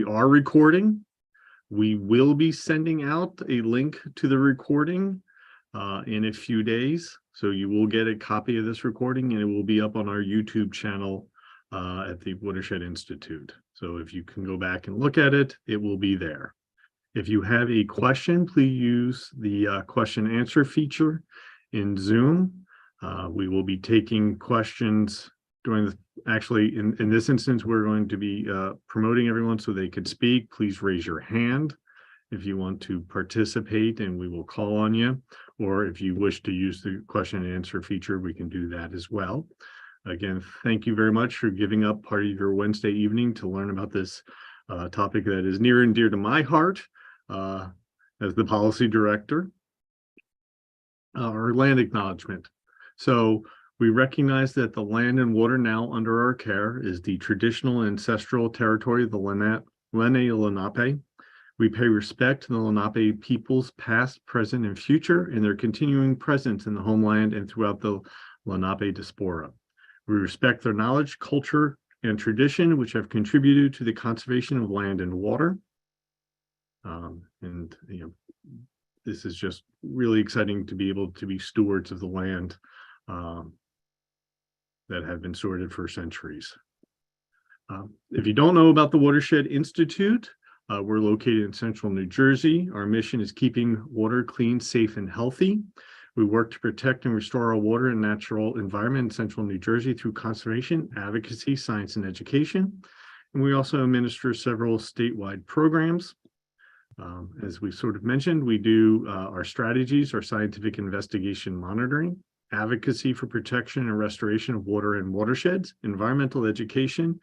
are recording. We will be sending out a link to the recording in a few days. So you will get a copy of this recording, and it will be up on our YouTube channel at the Watershed Institute. So if you can go back and look at it, it will be there. If you have a question, please use the question answer feature in Zoom. We will be taking questions during the, actually in this instance, we're going to be promoting everyone so they could speak. Please raise your hand if you want to participate, and we will call on you. Or if you wish to use the question and answer feature, we can do that as well. Again, thank you very much for giving up part of your Wednesday evening to learn about this topic that is near and dear to my heart as the policy director. Our land acknowledgement. So we recognize that the land and water now under our care is the traditional ancestral territory of the Lenni Lenape. We pay respect to the Lenape peoples past, present, and future, and their continuing presence in the homeland and throughout the Lenape diaspora. We respect their knowledge, culture, and tradition, which have contributed to the conservation of land and water. And you know, this is just really exciting to be able to be stewards of the land that have been stewarded for centuries. If you don't know about the Watershed Institute, we're located in central New Jersey. Our mission is keeping water clean, safe, and healthy. We work to protect and restore our water and natural environment in central New Jersey through conservation, advocacy, science, and education. And we also administer several statewide programs. As we sort of mentioned, we do our strategies, our scientific investigation monitoring, advocacy for protection and restoration of water and watersheds, environmental education,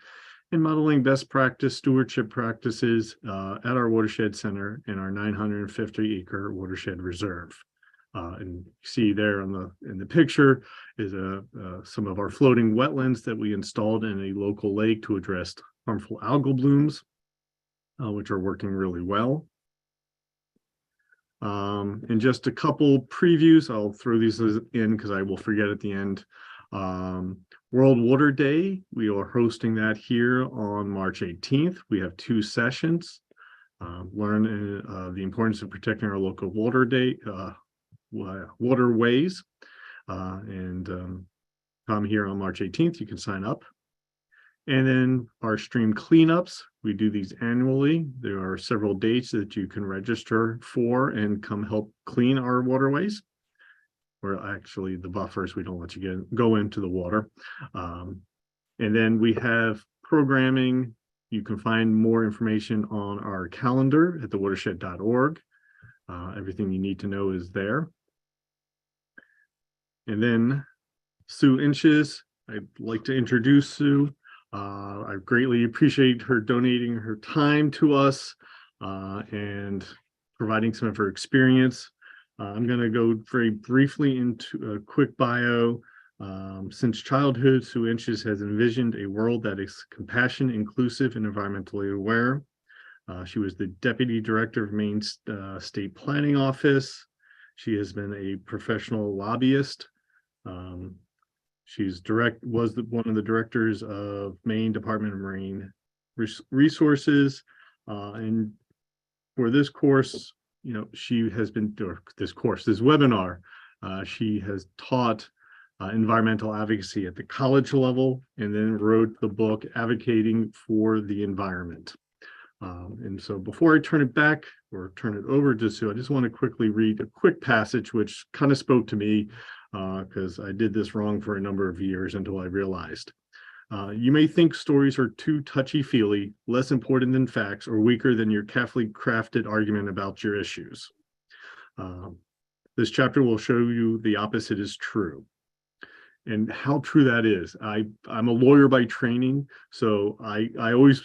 and modeling best practice stewardship practices at our watershed center in our 950-acre watershed reserve. And you see there in the picture is some of our floating wetlands that we installed in a local lake to address harmful algal blooms, which are working really well. And just a couple previews, I'll throw these in because I will forget at the end. World Water Day, we are hosting that here on March 18th. We have 2 sessions. Learn the importance of protecting our local waterways, and come here on March 18th. You can sign up. And then our stream cleanups, we do these annually. There are several dates that you can register for and come help clean our waterways. Or actually the buffers, we don't let you go into the water. And then we have programming. You can find more information on our calendar at thewatershed.org. Everything you need to know is there. And then Sue Inches, I'd like to introduce Sue. I greatly appreciate her donating her time to us and providing some of her experience. I'm going to go very briefly into a quick bio. Since childhood, Sue Inches has envisioned a world that is compassionate, inclusive, and environmentally aware. She was the Deputy Director of Maine State Planning Office. She has been a professional lobbyist. She's one of the directors of Maine Department of Marine Resources, and for this course, you know, she has been this webinar. She has taught environmental advocacy at the college level, and then wrote the book Advocating for the Environment. And so, before I turn it back or turn it over to Sue, I just want to quickly read a quick passage which kind of spoke to me. Because I did this wrong for a number of years until I realized. You may think stories are too touchy-feely, less important than facts, or weaker than your carefully crafted argument about your issues. This chapter will show you the opposite is true. And how true that is. I'm a lawyer by training, so I always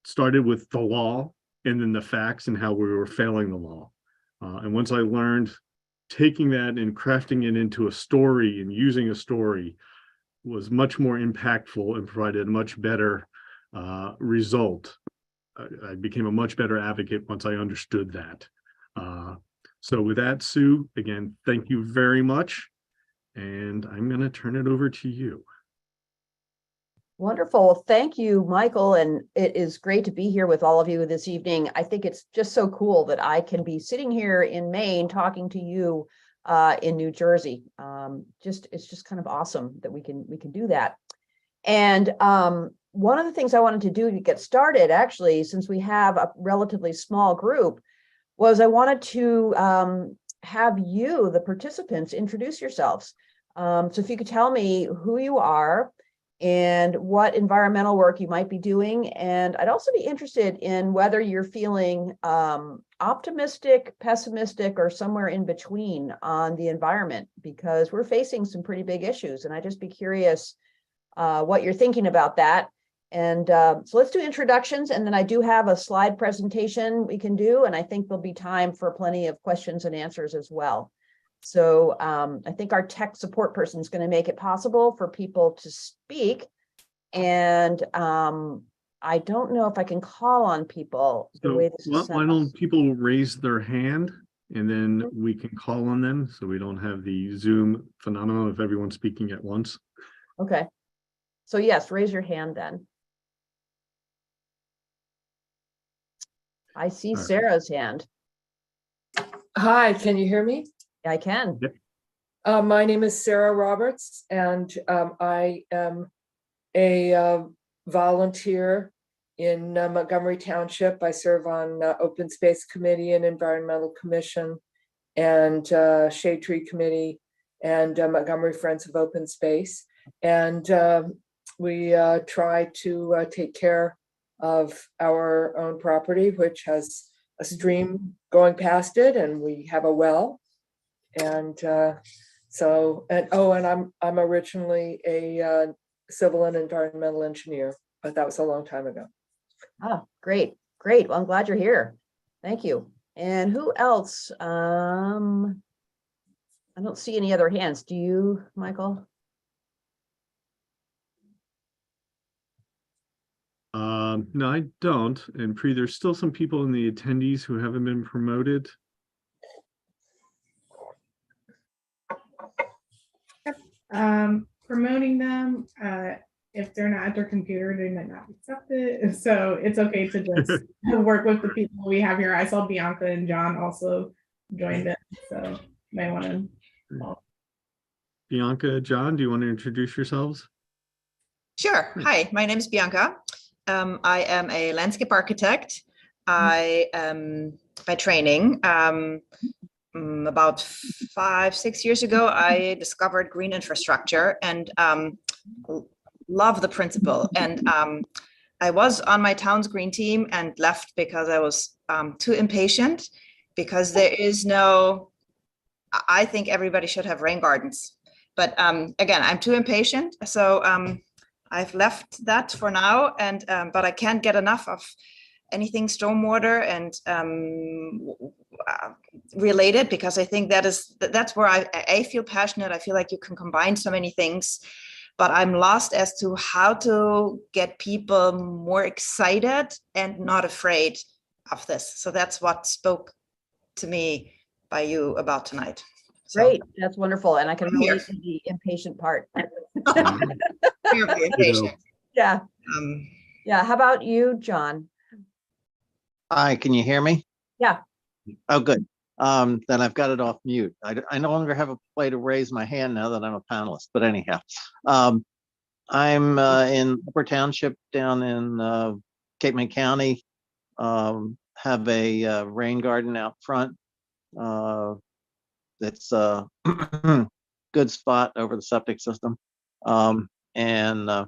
started with the law and then the facts and how we were failing the law. And once I learned taking that and crafting it into a story and using a story was much more impactful and provided a much better result. I became a much better advocate once I understood that. So with that, Sue, again, thank you very much. And I'm going to turn it over to you. Wonderful. Well, thank you, Michael. And it is great to be here with all of you this evening. I think it's just so cool that I can be sitting here in Maine talking to you in New Jersey. It's just kind of awesome that we can do that. And one of the things I wanted to do to get started, actually, since we have a relatively small group, was I wanted to have you, the participants, introduce yourselves. So if you could tell me who you are and what environmental work you might be doing. And I'd also be interested in whether you're feeling optimistic, pessimistic, or somewhere in between on the environment, because we're facing some pretty big issues. And I'd just be curious what you're thinking about that. And so let's do introductions, and then I do have a slide presentation we can do, and I think there'll be time for plenty of questions and answers as well. So I think our tech support person is going to make it possible for people to speak. And I don't know if I can call on people the way this is set why up. don't people raise their hand and then we can call on them, so we don't have the Zoom phenomenon of everyone speaking at once. Okay. So yes, raise your hand then. I see Sarah's hand. Hi, can you hear me? I can. Yep. My name is Sarah Roberts, and I am a volunteer in Montgomery Township. I serve on Open Space Committee and Environmental Commission and Shade Tree Committee and Montgomery Friends of Open Space. And we try to take care of our own property, which has a stream going past it, and we have a well. And I'm originally a civil and environmental engineer, but that was a long time ago. Ah, great. Well, I'm glad you're here. Thank you. And who else? I don't see any other hands. Do you, Michael? No, I don't. And there's still some people in the attendees who haven't been promoted. Promoting them, if they're not at their computer, they might not accept it. So it's okay to just work with the people we have here. I saw Bianca and John also joined it, so you might want to. Bianca, John, do you want to introduce yourselves? Sure. Hi, my name is Bianca. I am a landscape architect. I am by training. About 5-6 years ago, I discovered green infrastructure and love the principle. And I was on my town's green team and left because I was too impatient, because there is no, I think everybody should have rain gardens. But again, I'm too impatient. So I've left that for now, and but I can't get enough of anything stormwater and related, because I think that's where I feel passionate. I feel like you can combine so many things, but I'm lost as to how to get people more excited and not afraid of this. So that's what spoke to me by you about tonight. So, Great, that's wonderful. And I can relate to the impatient part. impatient. Yeah. Yeah. How about you, John? Hi, can you hear me? Yeah. Oh, good. Then I've got it off mute. I no longer have a way to raise my hand now that I'm a panelist, but anyhow, I'm in Upper Township down in Cape May County. Have a rain garden out front. It's a good spot over the septic system. And I'm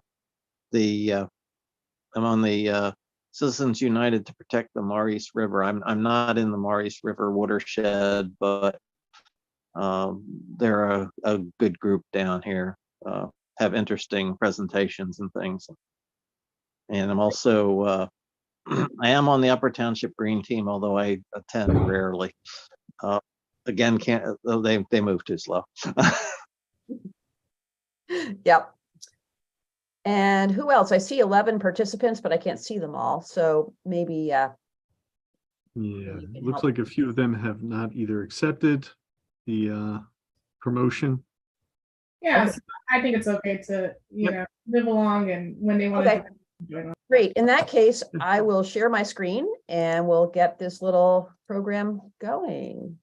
on the Citizens United to protect the Maurice River. I'm not in the Maurice River watershed, but they're a good group down here. Have interesting presentations and things. And I'm also I am on the Upper Township Green Team, although I attend rarely. Again, they move too slow. Yep. And who else? I see 11 participants, but I can't see them all. So maybe, Yeah, it looks like a few of them have not either accepted the promotion. Yeah, Okay. so I think it's okay to, Yep. live along, and when they want to Okay. join us. Great. In that case, I will share my screen and we'll get this little program going.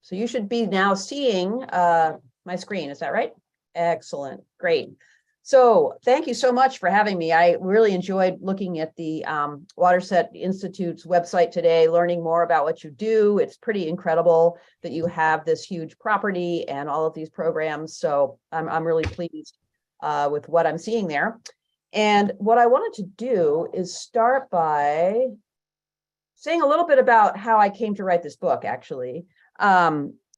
So you should be now seeing my screen. Is that right? Excellent. Great. So thank you so much for having me. I really enjoyed looking at the Watershed Institute's website today, learning more about what you do. It's pretty incredible that you have this huge property and all of these programs. So I'm really pleased with what I'm seeing there. And what I wanted to do is start by saying a little bit about how I came to write this book, actually.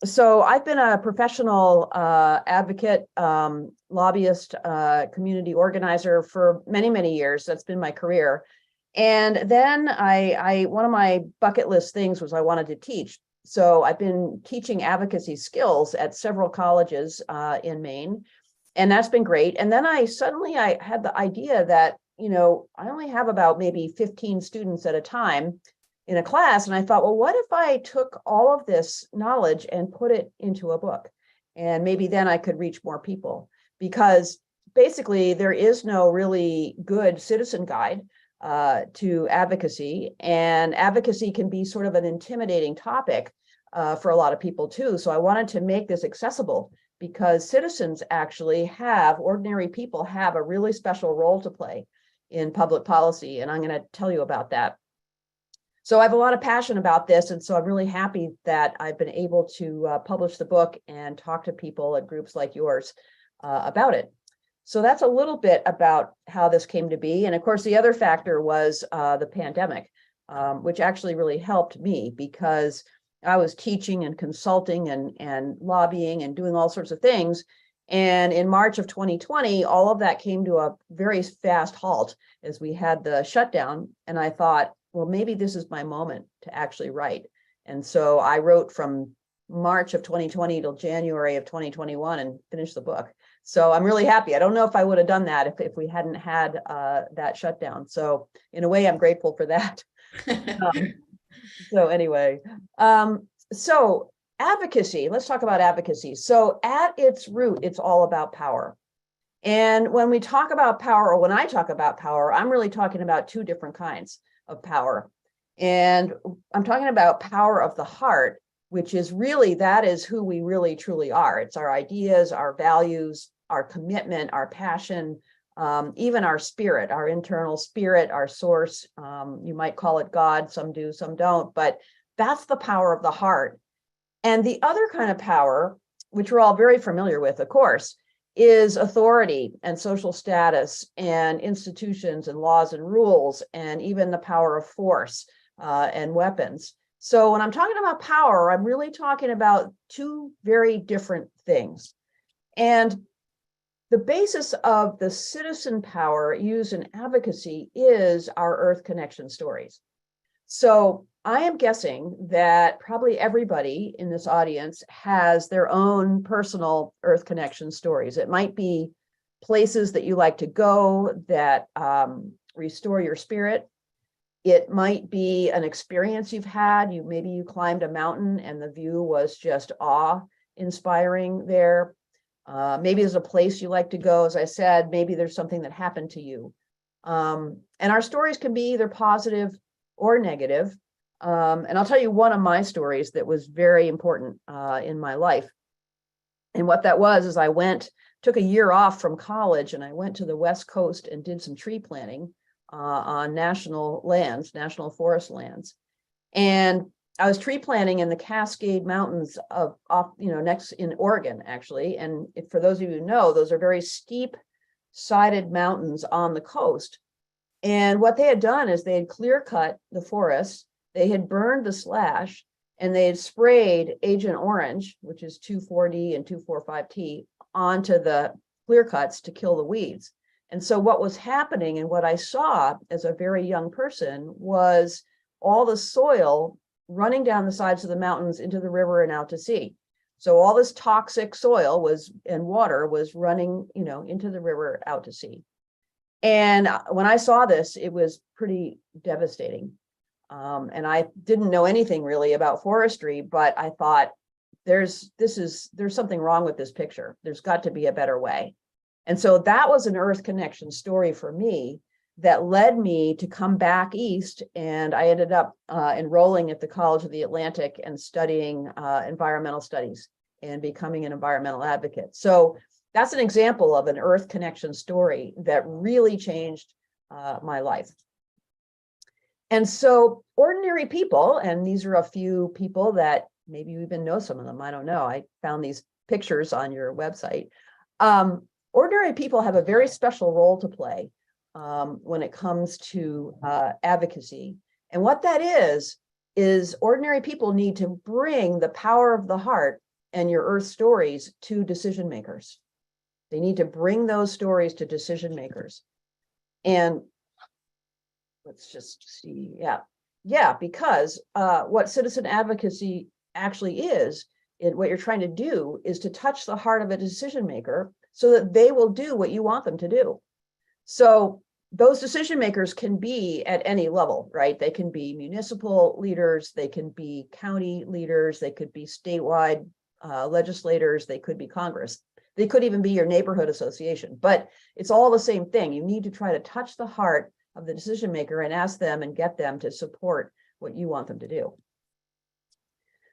So I've been a professional advocate, lobbyist, community organizer for many, many years. That's been my career. And then one of my bucket list things was I wanted to teach. So I've been teaching advocacy skills at several colleges in Maine, and that's been great. And then I had the idea that, I only have about maybe 15 students at a time in a class. And I thought, well, what if I took all of this knowledge and put it into a book? And maybe then I could reach more people, because basically there is no really good citizen guide to advocacy. And advocacy can be sort of an intimidating topic for a lot of people too. So I wanted to make this accessible, because citizens actually ordinary people have a really special role to play in public policy. And I'm going to tell you about that. So I have a lot of passion about this, and so I'm really happy that I've been able to publish the book and talk to people at groups like yours about it. So that's a little bit about how this came to be. And of course, the other factor was the pandemic, which actually really helped me, because I was teaching and consulting and lobbying and doing all sorts of things. And in March of 2020, all of that came to a very fast halt as we had the shutdown. And I thought, well, maybe this is my moment to actually write. And so I wrote from March of 2020 till January of 2021 and finished the book. So I'm really happy. I don't know if I would have done that if we hadn't had that shutdown. So in a way, I'm grateful for that. So anyway, so advocacy, let's talk about advocacy. So at its root, it's all about power. And when we talk about power, or when I talk about power, I'm really talking about two different kinds of power. And I'm talking about power of the heart, which is really, that is who we really truly are. It's our ideas, our values, our commitment, our passion, even our spirit, our internal spirit, our source. You might call it God, some do, some don't, but that's the power of the heart. And the other kind of power, which we're all very familiar with, of course, is authority and social status and institutions and laws and rules, and even the power of force and weapons. So when I'm talking about power, I'm really talking about two very different things. And the basis of the citizen power used in advocacy is our Earth Connection stories. So I am guessing that probably everybody in this audience has their own personal Earth Connection stories. It might be places that you like to go that restore your spirit. It might be an experience you've had. Maybe you climbed a mountain and the view was just awe-inspiring there. Maybe there's a place you like to go. As I said, maybe there's something that happened to you. And our stories can be either positive or negative. And I'll tell you one of my stories that was very important in my life. And what that was is I took a year off from college, and I went to the West Coast and did some tree planting on national lands, national forest lands. And I was tree planting in the Cascade Mountains next in Oregon, actually. And for those of you who know, those are very steep sided mountains on the coast. And what they had done is they had clear cut the forest, they had burned the slash, and they had sprayed Agent Orange, which is 2,4-D and 2,4,5-T, onto the clear cuts to kill the weeds. And so what was happening, and what I saw as a very young person, was all the soil running down the sides of the mountains into the river and out to sea. So all this toxic soil and water was running, into the river out to sea. And when I saw this, it was pretty devastating. And I didn't know anything really about forestry, but I thought, there's something wrong with this picture. There's got to be a better way. And so that was an Earth connection story for me that led me to come back east. And I ended up enrolling at the College of the Atlantic and studying environmental studies and becoming an environmental advocate. So that's an example of an Earth connection story that really changed my life. And so ordinary people, and these are a few people that maybe you even know some of them, I don't know. I found these pictures on your website. Ordinary people have a very special role to play when it comes to advocacy. And what that is ordinary people need to bring the power of the heart and your Earth stories to decision makers. They need to bring those stories to decision makers. And let's just see, yeah, because what citizen advocacy actually is, what you're trying to do is to touch the heart of a decision maker so that they will do what you want them to do. So those decision makers can be at any level, right? They can be municipal leaders, they can be county leaders, they could be statewide legislators, they could be Congress. They could even be your neighborhood association, but it's all the same thing. You need to try to touch the heart of the decision maker and ask them and get them to support what you want them to do.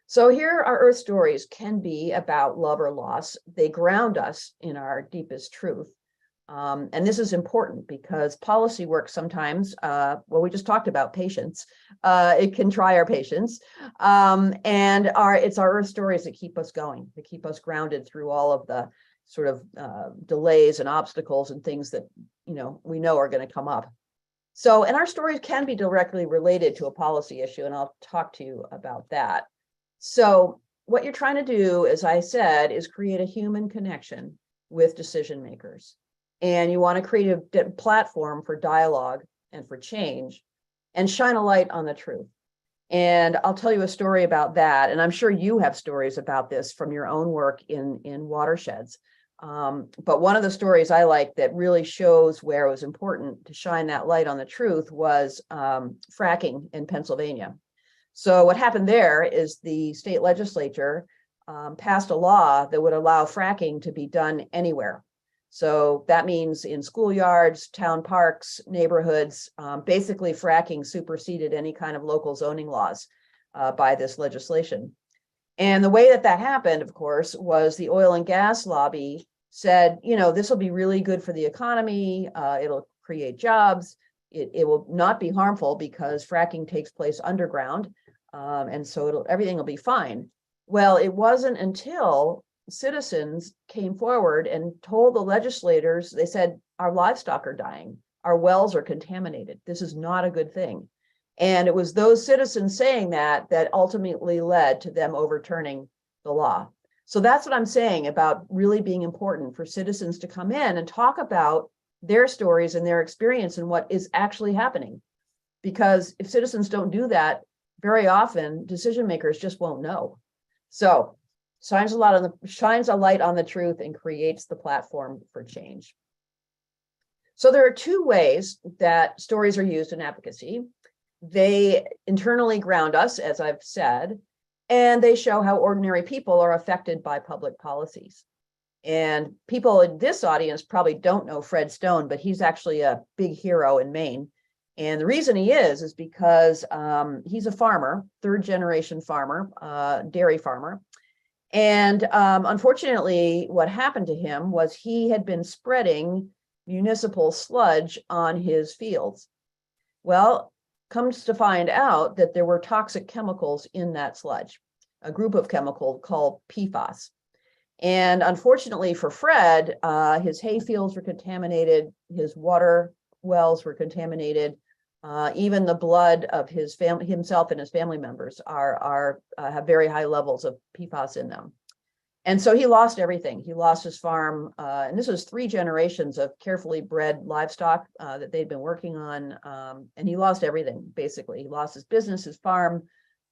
So here our Earth stories can be about love or loss. They ground us in our deepest truth. And this is important because policy work sometimes, well, we just talked about patience. It can try our patience. And it's our Earth stories that keep us going, that keep us grounded through all of the sort of delays and obstacles and things that, we know are going to come up. So, and our stories can be directly related to a policy issue, and I'll talk to you about that. So what you're trying to do, as I said, is create a human connection with decision makers. And you want to create a platform for dialogue and for change and shine a light on the truth. And I'll tell you a story about that. And I'm sure you have stories about this from your own work in watersheds. But one of the stories I like that really shows where it was important to shine that light on the truth was fracking in Pennsylvania. So what happened there is the state legislature passed a law that would allow fracking to be done anywhere. So that means in schoolyards, town parks, neighborhoods, basically fracking superseded any kind of local zoning laws by this legislation. And the way that happened, of course, was the oil and gas lobby said, this will be really good for the economy. It'll create jobs. It will not be harmful because fracking takes place underground. And so everything will be fine. Well, it wasn't until citizens came forward and told the legislators, they said, our livestock are dying. Our wells are contaminated. This is not a good thing. And it was those citizens saying that ultimately led to them overturning the law. So that's what I'm saying about really being important for citizens to come in and talk about their stories and their experience and what is actually happening. Because if citizens don't do that, very often decision makers just won't know. So shines a light on the truth and creates the platform for change. So there are two ways that stories are used in advocacy. They internally ground us, as I've said, and they show how ordinary people are affected by public policies. And people in this audience probably don't know Fred Stone, but he's actually a big hero in Maine. And the reason he is because he's a farmer, third generation farmer, dairy farmer. And unfortunately, what happened to him was he had been spreading municipal sludge on his fields. Well, comes to find out that there were toxic chemicals in that sludge, a group of chemicals called PFAS. And unfortunately for Fred, his hay fields were contaminated, his water wells were contaminated, even the blood of his family, himself and his family members have very high levels of PFAS in them. And so he lost everything. He lost his farm. And this was 3 generations of carefully bred livestock that they'd been working on. And he lost everything, basically. He lost his business, his farm,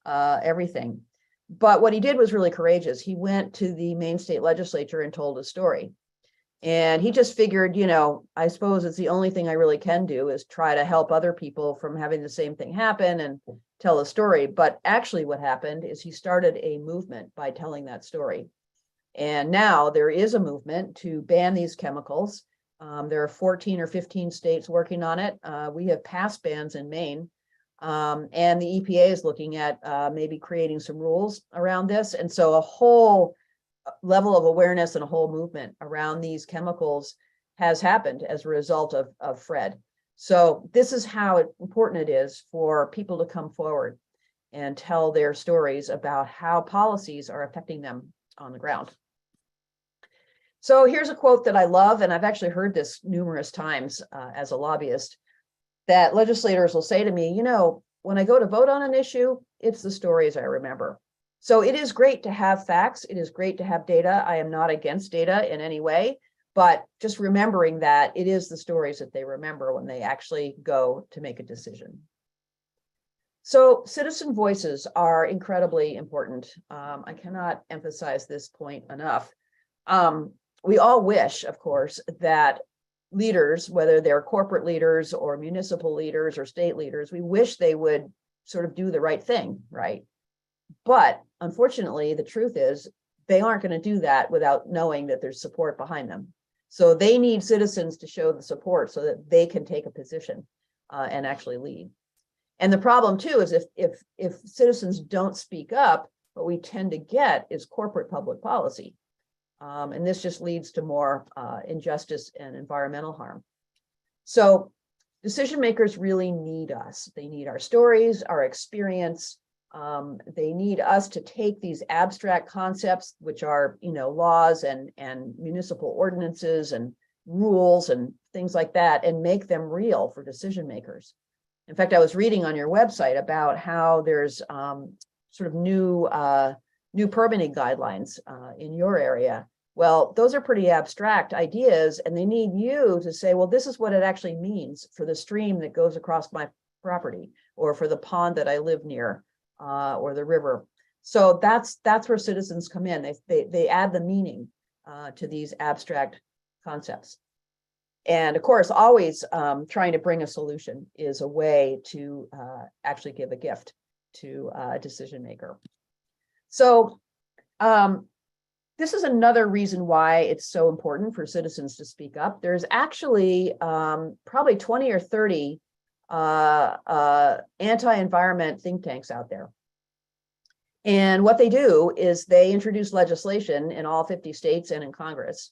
everything. But what he did was really courageous. He went to the Maine state legislature and told his story. And he just figured, I suppose it's the only thing I really can do is try to help other people from having the same thing happen. And tell a story. But actually what happened is he started a movement by telling that story. And now there is a movement to ban these chemicals. There are 14 or 15 states working on it. We have passed bans in Maine. And the EPA is looking at maybe creating some rules around this. And so a whole level of awareness and a whole movement around these chemicals has happened as a result of Fred. So this is how important it is for people to come forward and tell their stories about how policies are affecting them on the ground. So here's a quote that I love, and I've actually heard this numerous times as a lobbyist, that legislators will say to me, you know, when I go to vote on an issue, it's the stories I remember. So it is great to have facts. It is great to have data. I am not against data in any way, but just remembering that it is the stories that they remember when they actually go to make a decision. So citizen voices are incredibly important. I cannot emphasize this point enough. We all wish, of course, that leaders, whether they're corporate leaders or municipal leaders or state leaders, we wish they would sort of do the right thing, right? But unfortunately, the truth is they aren't going to do that without knowing that there's support behind them. So they need citizens to show the support so that they can take a position and actually lead. And the problem too is if citizens don't speak up, what we tend to get is corporate public policy. And this just leads to more injustice and environmental harm. So decision makers really need us. They need our stories, our experience. They need us to take these abstract concepts, which are, you know, laws and municipal ordinances and rules and things like that, and make them real for decision makers. In fact, I was reading on your website about how there's sort of new permitting guidelines in your area. Well, those are pretty abstract ideas, and they need you to say, well, this is what it actually means for the stream that goes across my property, or for the pond that I live near, or the river. So that's where citizens come in. They add the meaning to these abstract concepts. And of course, always trying to bring a solution is a way to actually give a gift to a decision maker. So this is another reason why it's so important for citizens to speak up. There's actually probably 20 or 30 anti-environment think tanks out there. And what they do is they introduce legislation in all 50 states and in Congress.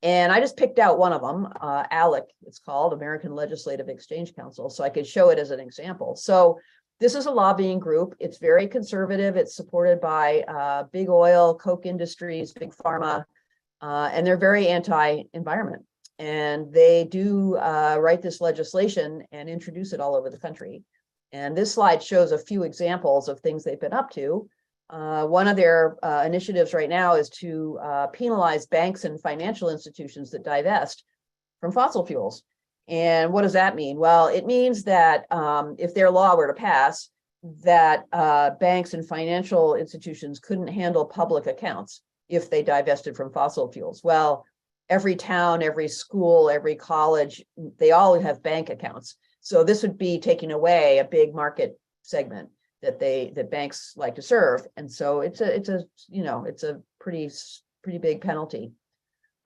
And I just picked out one of them, ALEC, it's called, American Legislative Exchange Council, so I could show it as an example. So this is a lobbying group. It's very conservative. It's supported by big oil, Coke Industries, big pharma, and they're very anti-environment. And they do write this legislation and introduce it all over the country. And this slide shows a few examples of things they've been up to. One of their initiatives right now is to penalize banks and financial institutions that divest from fossil fuels. And what does that mean? Well, it means that if their law were to pass, that banks and financial institutions couldn't handle public accounts if they divested from fossil fuels. Well, every town, every school, every college, they all have bank accounts. So this would be taking away a big market segment that banks like to serve. And so it's a pretty big penalty.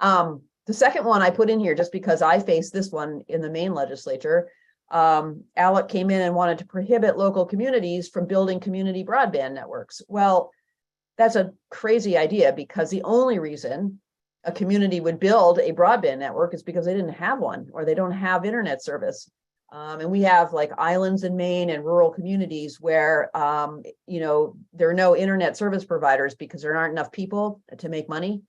The second one I put in here just because I faced this one in the Maine legislature. ALEC came in and wanted to prohibit local communities from building community broadband networks. Well, that's a crazy idea because the only reason a community would build a broadband network is because they didn't have one or they don't have internet service. And we have like islands in Maine and rural communities where, there are no internet service providers because there aren't enough people to make money.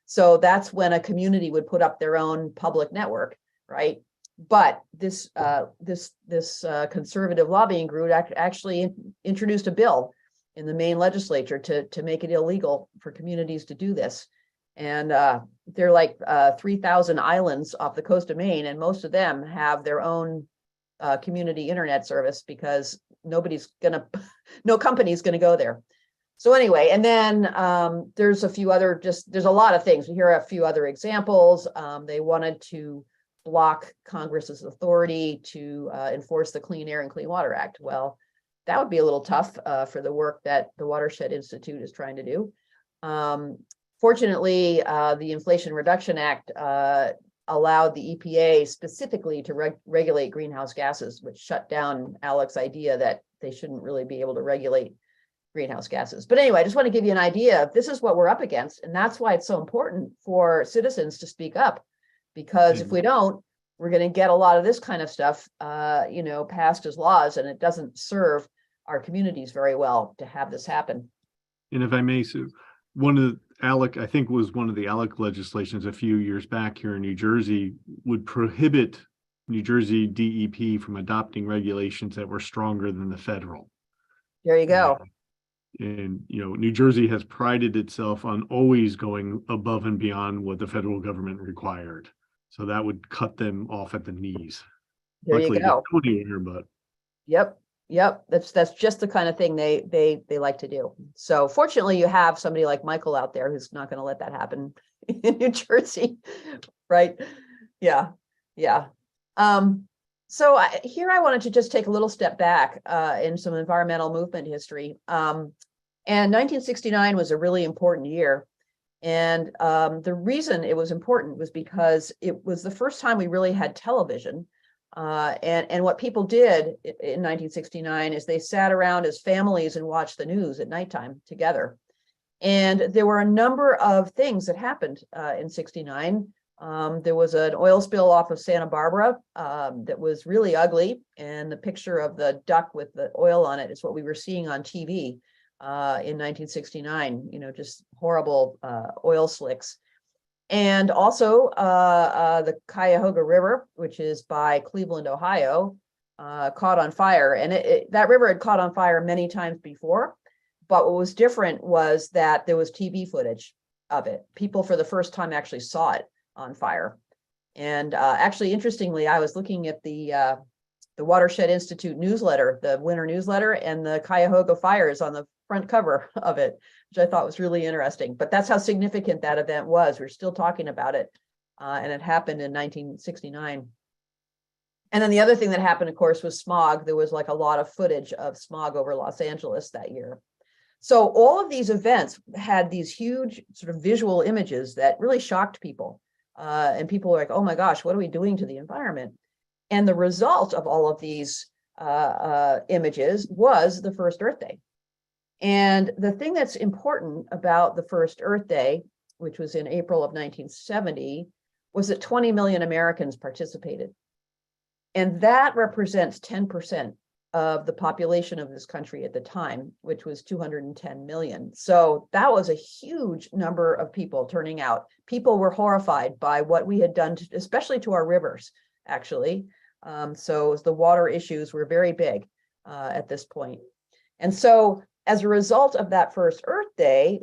So that's when a community would put up their own public network, right? But this conservative lobbying group actually introduced a bill in the Maine legislature to make it illegal for communities to do this. And they're like 3,000 islands off the coast of Maine, and most of them have their own community internet service because no company's gonna go there. So anyway, and then there's a few other, there's a lot of things. Here are a few other examples. They wanted to block Congress's authority to enforce the Clean Air and Clean Water Act. Well, that would be a little tough for the work that the Watershed Institute is trying to do. Fortunately, the Inflation Reduction Act allowed the EPA specifically to regulate greenhouse gases, which shut down Alec's idea that they shouldn't really be able to regulate greenhouse gases. But anyway, I just want to give you an idea of this is what we're up against. And that's why it's so important for citizens to speak up, because if we don't, we're going to get a lot of this kind of stuff, passed as laws, and it doesn't serve our communities very well to have this happen. And if I may, Sue, one of the ALEC, I think was one of the ALEC legislations a few years back here in New Jersey, would prohibit New Jersey DEP from adopting regulations that were stronger than the federal. There you go. And New Jersey has prided itself on always going above and beyond what the federal government required. So that would cut them off at the knees. There Luckily, you go. they don't anywhere, but Yep. That's just the kind of thing they like to do. So fortunately, you have somebody like Michael out there who's not going to let that happen in New Jersey, right? Yeah. So here I wanted to just take a little step back in some environmental movement history. And 1969 was a really important year. And the reason it was important was because it was the first time we really had television. And what people did in 1969 is they sat around as families and watched the news at nighttime together. And there were a number of things that happened in 69. There was an oil spill off of Santa Barbara that was really ugly. And the picture of the duck with the oil on it is what we were seeing on TV in 1969, just horrible oil slicks. And also the Cuyahoga River, which is by Cleveland, Ohio, caught on fire. And that river had caught on fire many times before. But what was different was that there was TV footage of it. People for the first time actually saw it on fire. And actually, interestingly, I was looking at the Watershed Institute newsletter, the winter newsletter, and the Cuyahoga fire is on the front cover of it, which I thought was really interesting. But that's how significant that event was. We're still talking about it, and it happened in 1969. And then the other thing that happened, of course, was smog. There was like a lot of footage of smog over Los Angeles that year. So all of these events had these huge sort of visual images that really shocked people. And people were like, oh my gosh, what are we doing to the environment? And the result of all of these images was the first Earth Day. And the thing that's important about the first Earth Day, which was in April of 1970, was that 20 million Americans participated. And that represents 10% of the population of this country at the time, which was 210 million. So that was a huge number of people turning out. People were horrified by what we had done, especially to our rivers, actually. So the water issues were very big at this point. And so as a result of that first Earth Day,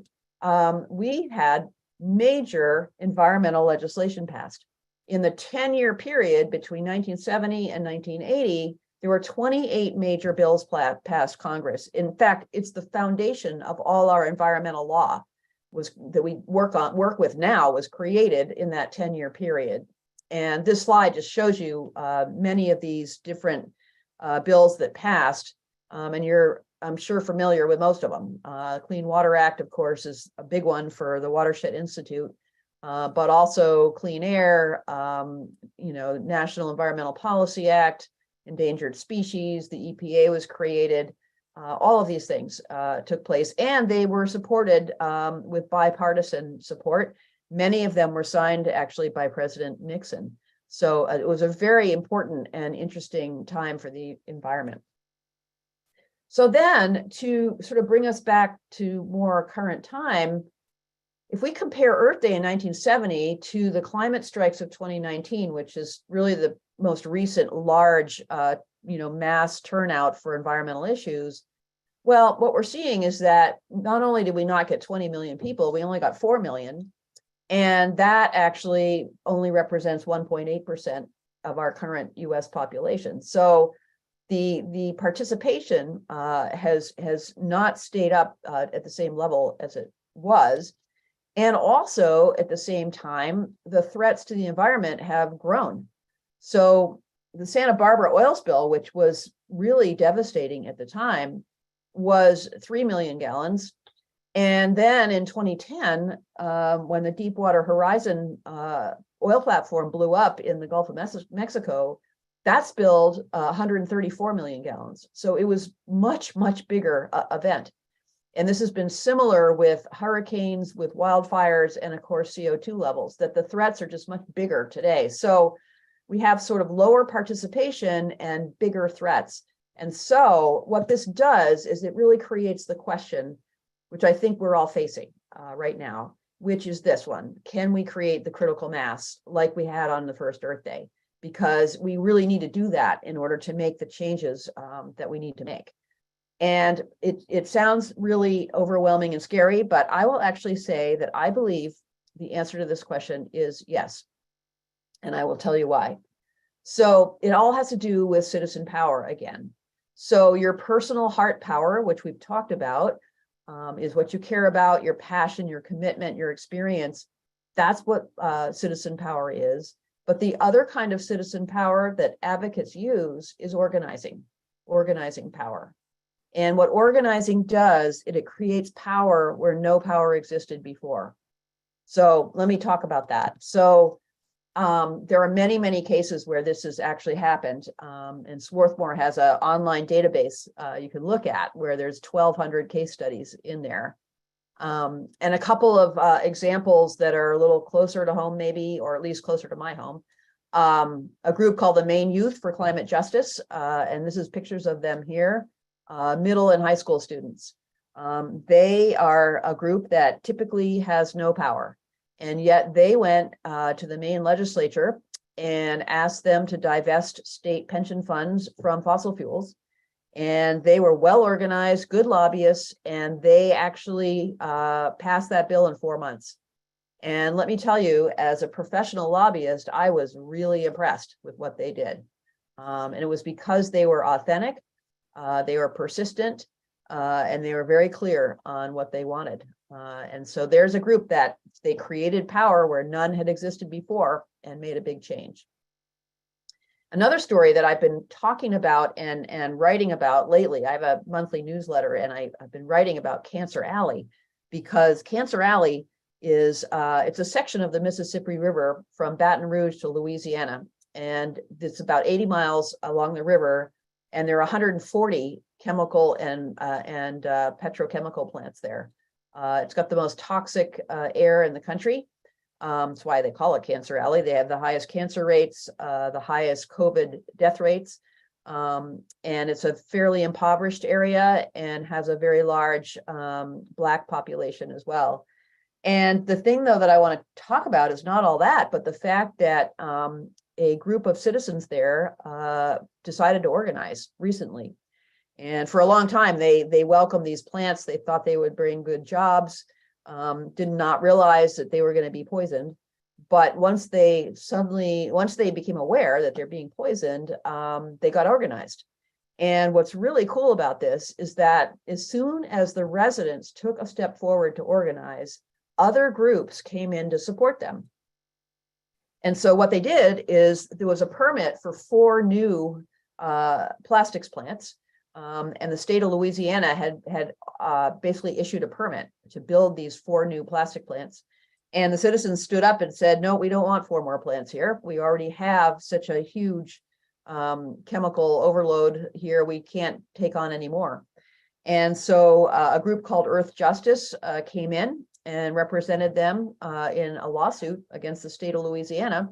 we had major environmental legislation passed. In the 10-year period between 1970 and 1980, there were 28 major bills passed Congress. In fact, it's the foundation of all our environmental law that we work with now was created in that 10-year period. And this slide just shows you many of these different bills that passed. And you're, I'm sure, familiar with most of them. Clean Water Act, of course, is a big one for the Watershed Institute, but also Clean Air, National Environmental Policy Act, Endangered Species, the EPA was created. All of these things took place, and they were supported with bipartisan support. Many of them were signed actually by President Nixon. So it was a very important and interesting time for the environment. So then, to sort of bring us back to more current time, if we compare Earth Day in 1970 to the climate strikes of 2019, which is really the most recent large, mass turnout for environmental issues, well, what we're seeing is that not only did we not get 20 million people, we only got 4 million. And that actually only represents 1.8% of our current US population. So the participation has not stayed up at the same level as it was. And also at the same time, the threats to the environment have grown. So the Santa Barbara oil spill, which was really devastating at the time, was 3 million gallons. And then in 2010, when the Deepwater Horizon oil platform blew up in the Gulf of Mexico, that spilled 134 million gallons. So it was much, much bigger event. And this has been similar with hurricanes, with wildfires, and of course, CO2 levels, that the threats are just much bigger today. So we have sort of lower participation and bigger threats. And so what this does is it really creates the question, which I think we're all facing right now, which is this one: can we create the critical mass like we had on the first Earth Day? Because we really need to do that in order to make the changes that we need to make. And it sounds really overwhelming and scary, but I will actually say that I believe the answer to this question is yes. And I will tell you why. So it all has to do with citizen power again. So your personal heart power, which we've talked about, is what you care about, your passion, your commitment, your experience. That's what citizen power is. But the other kind of citizen power that advocates use is organizing power. And what organizing does, it creates power where no power existed before. So let me talk about that. So there are many, many cases where this has actually happened. And Swarthmore has an online database you can look at where there's 1,200 case studies in there. And a couple of examples that are a little closer to home, maybe, or at least closer to my home. A group called the Maine Youth for Climate Justice. And this is pictures of them here. Middle and high school students. They are a group that typically has no power. And yet they went to the Maine legislature and asked them to divest state pension funds from fossil fuels. And they were well organized, good lobbyists, and they actually passed that bill in 4 months. And let me tell you, as a professional lobbyist, I was really impressed with what they did. And it was because they were authentic, they were persistent, and they were very clear on what they wanted. And so there's a group that they created power where none had existed before and made a big change. Another story that I've been talking about and writing about lately, I have a monthly newsletter, and I've been writing about Cancer Alley, because Cancer Alley is, it's a section of the Mississippi River from Baton Rouge to Louisiana. And it's about 80 miles along the river, and there are 140 chemical and petrochemical plants there. It's got the most toxic air in the country. That's why they call it Cancer Alley. They have the highest cancer rates, the highest COVID death rates. And it's a fairly impoverished area and has a very large Black population as well. And the thing, though, that I want to talk about is not all that, but the fact that a group of citizens there decided to organize recently. And for a long time, they welcomed these plants. They thought they would bring good jobs, did not realize that they were going to be poisoned. But once they became aware that they're being poisoned, they got organized. And what's really cool about this is that as soon as the residents took a step forward to organize, other groups came in to support them. And so what they did is there was a permit for 4 new plastics plants. And the state of Louisiana had basically issued a permit to build these 4 new plastic plants. And the citizens stood up and said, no, we don't want 4 more plants here. We already have such a huge chemical overload here. We can't take on any more. And so a group called Earth Justice came in and represented them in a lawsuit against the state of Louisiana,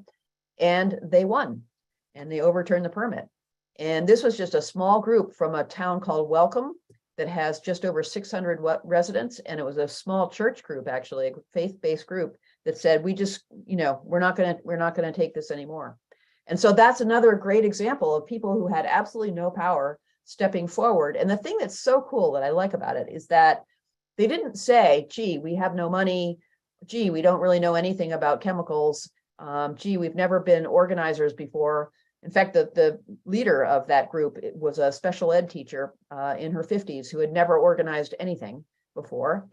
and they won, and they overturned the permit. And this was just a small group from a town called Welcome that has just over 600 residents, and it was a small church group, actually, a faith-based group that said, we just, we're not gonna take this anymore. And so that's another great example of people who had absolutely no power stepping forward. And the thing that's so cool that I like about it is that they didn't say, gee, we have no money. Gee, we don't really know anything about chemicals. Gee, we've never been organizers before. In fact, the leader of that group was a special ed teacher in her 50s who had never organized anything before.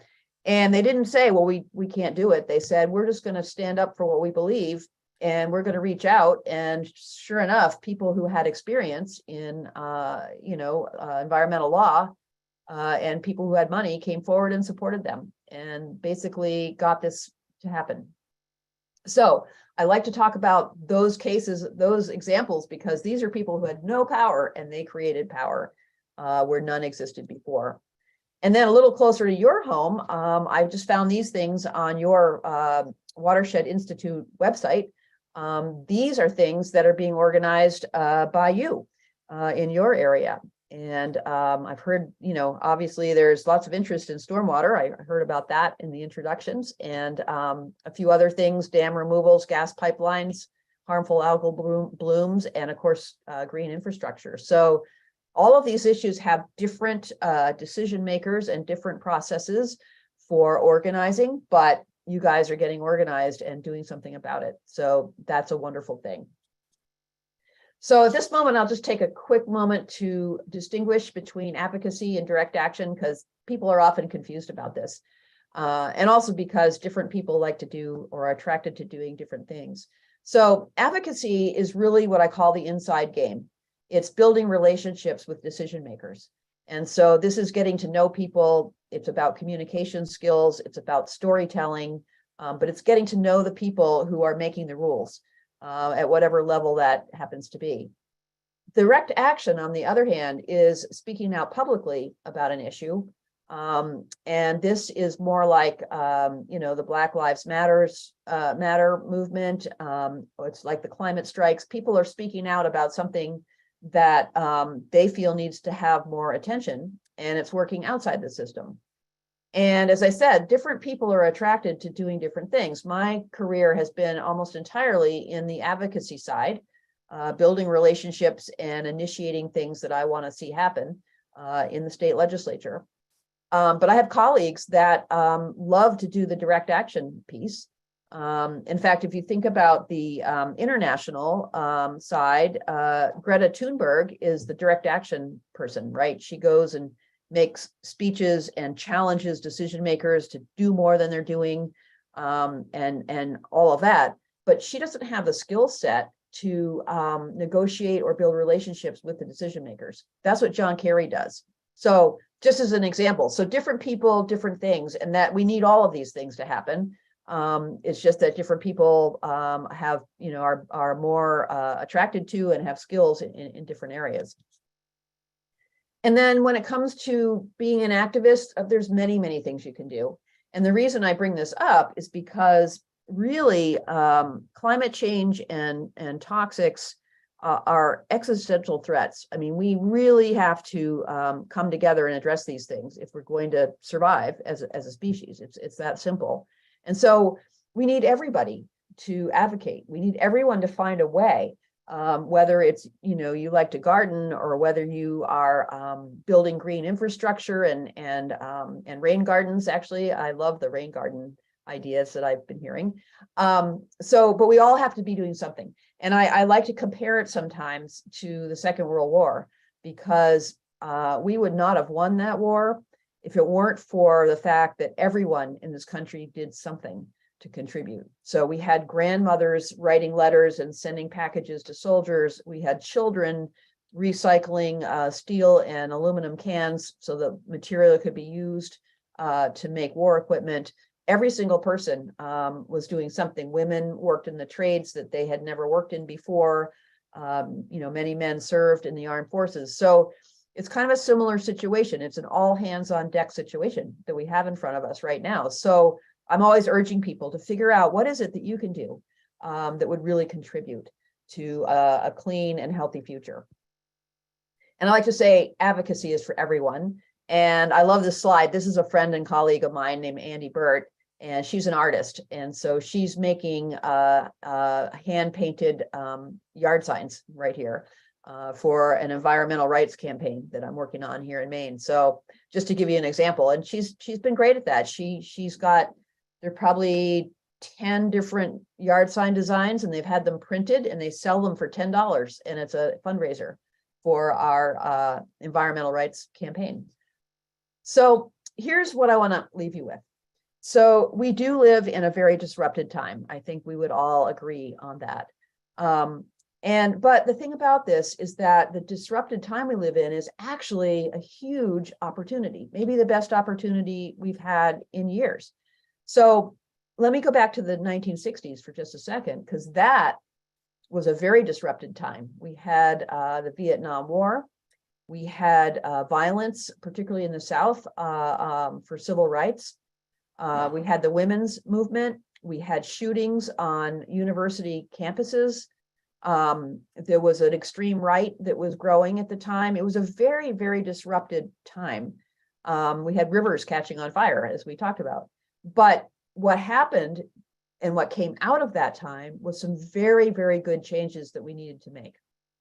And they didn't say, well, we can't do it. They said, we're just going to stand up for what we believe. And we're going to reach out, and sure enough, people who had experience in, environmental law and people who had money came forward and supported them and basically got this to happen. So I like to talk about those cases, those examples, because these are people who had no power and they created power where none existed before. And then a little closer to your home, I've just found these things on your Watershed Institute website. These are things that are being organized by you in your area. And I've heard, obviously there's lots of interest in stormwater. I heard about that in the introductions, and a few other things: dam removals, gas pipelines, harmful algal blooms, and of course, green infrastructure. So all of these issues have different decision makers and different processes for organizing, but you guys are getting organized and doing something about it. So that's a wonderful thing. So at this moment, I'll just take a quick moment to distinguish between advocacy and direct action, because people are often confused about this. And also because different people like to do or are attracted to doing different things. So advocacy is really what I call the inside game. It's building relationships with decision makers. And so this is getting to know people. It's about communication skills. It's about storytelling, but it's getting to know the people who are making the rules. At whatever level that happens to be. Direct action, on the other hand, is speaking out publicly about an issue. And this is more like, the Black Lives Matter movement. It's like the climate strikes. People are speaking out about something that they feel needs to have more attention, and it's working outside the system. And as I said, different people are attracted to doing different things. My career has been almost entirely in the advocacy side, building relationships and initiating things that I want to see happen in the state legislature. But I have colleagues that love to do the direct action piece. In fact, if you think about the international side, Greta Thunberg is the direct action person, right? She goes and makes speeches and challenges decision makers to do more than they're doing, and all of that. But she doesn't have the skill set to negotiate or build relationships with the decision makers. That's what John Kerry does. So just as an example, so different people, different things, and that we need all of these things to happen. It's just that different people have, are more attracted to and have skills in different areas. And then when it comes to being an activist, there's many, many things you can do. And the reason I bring this up is because really climate change and toxics are existential threats. I mean, we really have to come together and address these things if we're going to survive as a species. It's that simple. And so we need everybody to advocate. We need everyone to find a way. Whether it's, you like to garden, or whether you are building green infrastructure and rain gardens. Actually, I love the rain garden ideas that I've been hearing. But we all have to be doing something. And I like to compare it sometimes to the Second World War, because we would not have won that war if it weren't for the fact that everyone in this country did something to contribute. So we had grandmothers writing letters and sending packages to soldiers. We had children recycling steel and aluminum cans so the material could be used to make war equipment. Every single person was doing something. Women worked in the trades that they had never worked in before. Many men served in the armed forces. So it's kind of a similar situation. It's an all hands on deck situation that we have in front of us right now. So I'm always urging people to figure out what is it that you can do that would really contribute to a clean and healthy future. And I like to say advocacy is for everyone. And I love this slide. This is a friend and colleague of mine named Andy Burt, and she's an artist. And so she's making hand-painted yard signs right here for an environmental rights campaign that I'm working on here in Maine. So just to give you an example, and she's been great at that. She's got, there are probably 10 different yard sign designs, and they've had them printed and they sell them for $10. And it's a fundraiser for our environmental rights campaign. So here's what I want to leave you with. So we do live in a very disrupted time. I think we would all agree on that. But the thing about this is that the disrupted time we live in is actually a huge opportunity, maybe the best opportunity we've had in years. So let me go back to the 1960s for just a second, because that was a very disrupted time. We had the Vietnam War. We had violence, particularly in the South, for civil rights. We had the women's movement. We had shootings on university campuses. There was an extreme right that was growing at the time. It was a very, very disrupted time. We had rivers catching on fire, as we talked about. But what happened and what came out of that time was some very, very good changes that we needed to make.